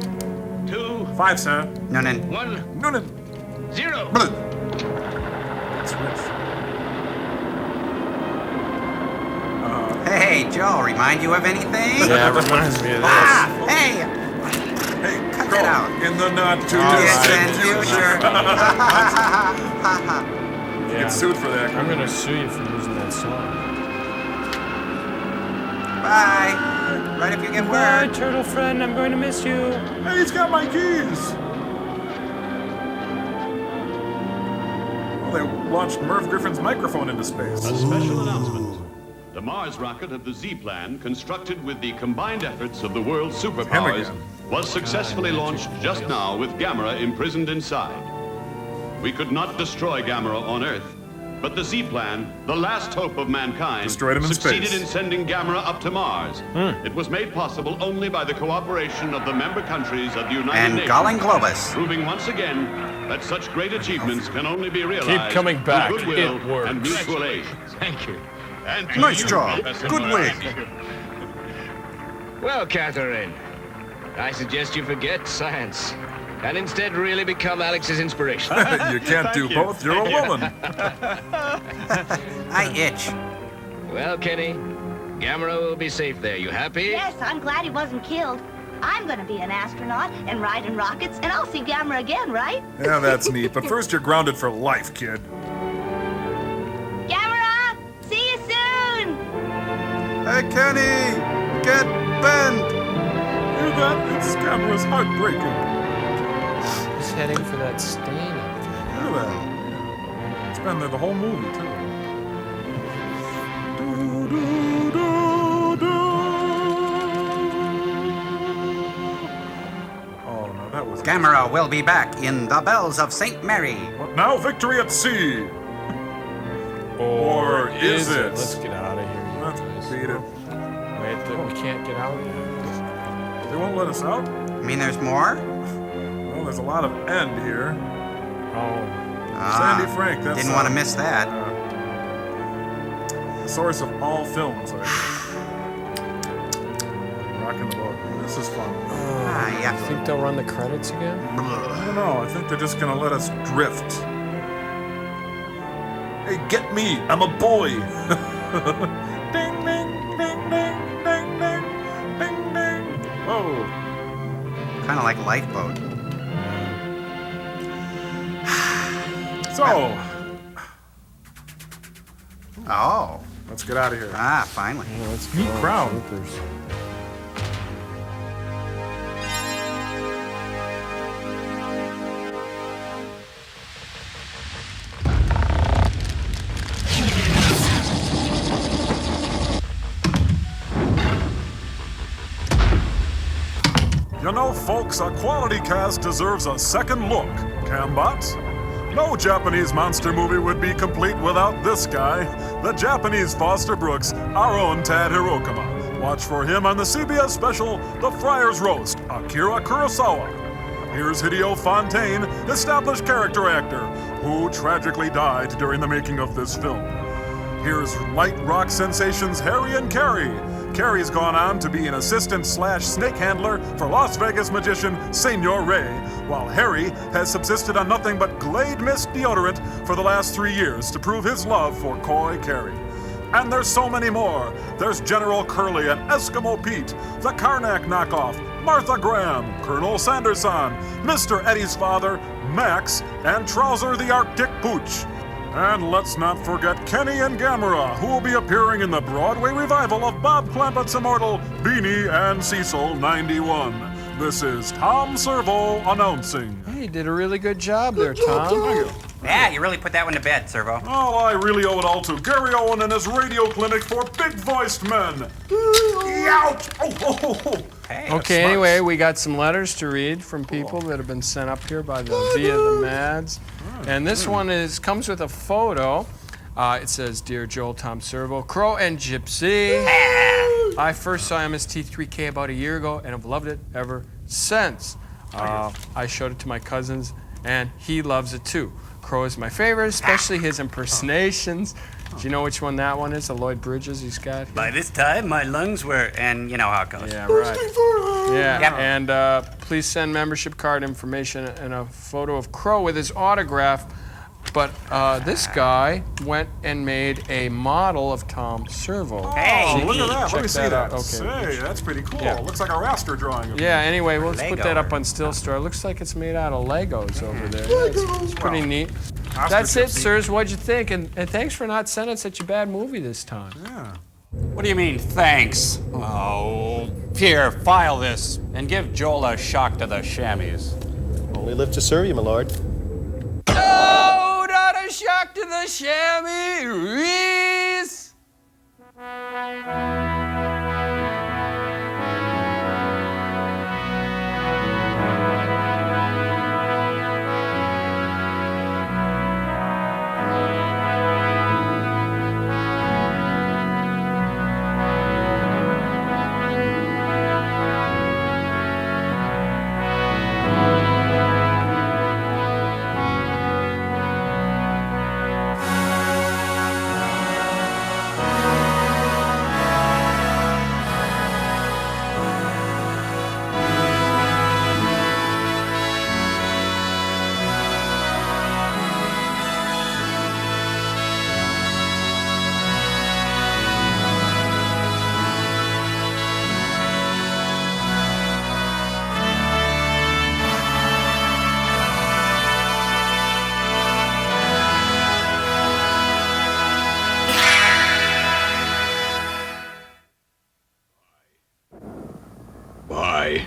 2, 5, sir. Noonan. 1, Noonan. 0. Switch. Hey, Joe, remind you of anything? Yeah, it reminds me of this. Ah, hey, Hey, cut go that out. in the not too Distant distant future. You get sued for that. I'm gonna sue you for using that song. Bye. Right if you get Bye, word. turtle friend. I'm going to miss you. Hey, he's got my keys. Well, they launched Merv Griffin's microphone into space. A special announcement. The Mars rocket of the Z-Plan, constructed with the combined efforts of the world's superpowers, was successfully launched just now with Gamera imprisoned inside. We could not destroy Gamera on Earth, but the Z-Plan, the last hope of mankind, Destroyed him in succeeded space. in sending Gamera up to Mars. It was made possible only by the cooperation of the member countries of the United And Nations, Galen Globus. proving once again that such great achievements can only be realized coming back. through goodwill It works. and mutual aid. Thank you. And to Nice you, job. Professor Good Moran. wig. Well, Catherine, I suggest you forget science and instead really become Alex's inspiration. You can't do both. You're a woman. I itch. Well, Kenny, Gamera will be safe there. You happy? Yes, I'm glad he wasn't killed. I'm gonna be an astronaut and ride in rockets, and I'll see Gamera again, right? Yeah, that's neat. But first, you're grounded for life, kid. Gamera! See you soon! Hey, Kenny! Get bent! Hear that? It's Gamera's heartbreaking. He's heading for that stain. Look at that. It's been there the whole movie, too. Oh, no, that was... Gamera will be back in The Bells of St. Mary. But now victory at sea! Or is it? Let's get out of here. Let's beat it. Wait, we can't get out yet. They won't let us out? You mean there's more? Well, there's a lot of end here. Oh. Sandy Frank, that's... Didn't want to miss that. The source of all films, I Rocking the boat. This is fun. Yeah. You think they'll run the credits again? I don't know. I think they're just gonna let us drift. Hey, get me! I'm a boy! Ding, ding, ding, ding, ding, ding, ding, ding. Whoa. Kind of like Lifeboat. So. Oh. Let's get out of here. Ah, finally. Yeah, let's Meet go. Crown. Troopers. You know, folks, a quality cast deserves a second look. Cambots? No Japanese monster movie would be complete without this guy, the Japanese Foster Brooks, our own Tad Hirokama. Watch for him on the CBS special, The Friar's Roast, Akira Kurosawa. Here's Hideo Fontaine, established character actor, who tragically died during the making of this film. Here's light rock sensations Harry and Carrie. Carrie's gone on to be an assistant/snake handler for Las Vegas magician Senor Ray, while Harry has subsisted on nothing but Glade Mist deodorant for the last 3 years to prove his love for Coy Carrie. And there's so many more. There's General Curly and Eskimo Pete, the Karnak knockoff, Martha Graham, Colonel Sanderson, Mr. Eddie's father, Max, and Trouser the Arctic Pooch. And let's not forget Kenny and Gamera, who will be appearing in the Broadway revival of Bob Clampett's immortal Beanie and Cecil 91. This is Tom Servo announcing. Hey, you did a really good job there, Tom. Thank you. Yeah, you really put that one to bed, Servo. Oh, I really owe it all to Gary Owen and his radio clinic for big-voiced men. Ouch! Oh. Hey, Okay, anyway, we got some letters to read from people that have been sent up here by the via the Mads. And this one comes with a photo. It says, Dear Joel, Tom Servo, Crow and Gypsy. I first saw MST3K about a year ago and have loved it ever since. I showed it to my cousins and he loves it too. Crow is my favorite, especially his impersonations. Do you know which one that one is? The Lloyd Bridges he's got here? By this time, my lungs were, and you know how it goes. Yeah, right. Yeah, and please send membership card information and a photo of Crow with his autograph. But this guy went and made a model of Tom Servo. Hey, look at that. Let me see Check that. Okay. Say, that's pretty cool. Yeah. Looks like a raster drawing. Yeah, anyway, we'll just put that up on Still Store. Looks like it's made out of Legos over there. It's pretty neat. That's it, sirs. What'd you think? And thanks for not sending such a bad movie this time. Yeah. What do you mean, thanks? Oh, here, file this, and give Joel a shock to the chamois. Only live to serve you, my lord. Oh, not a shock to the chamois. Bye.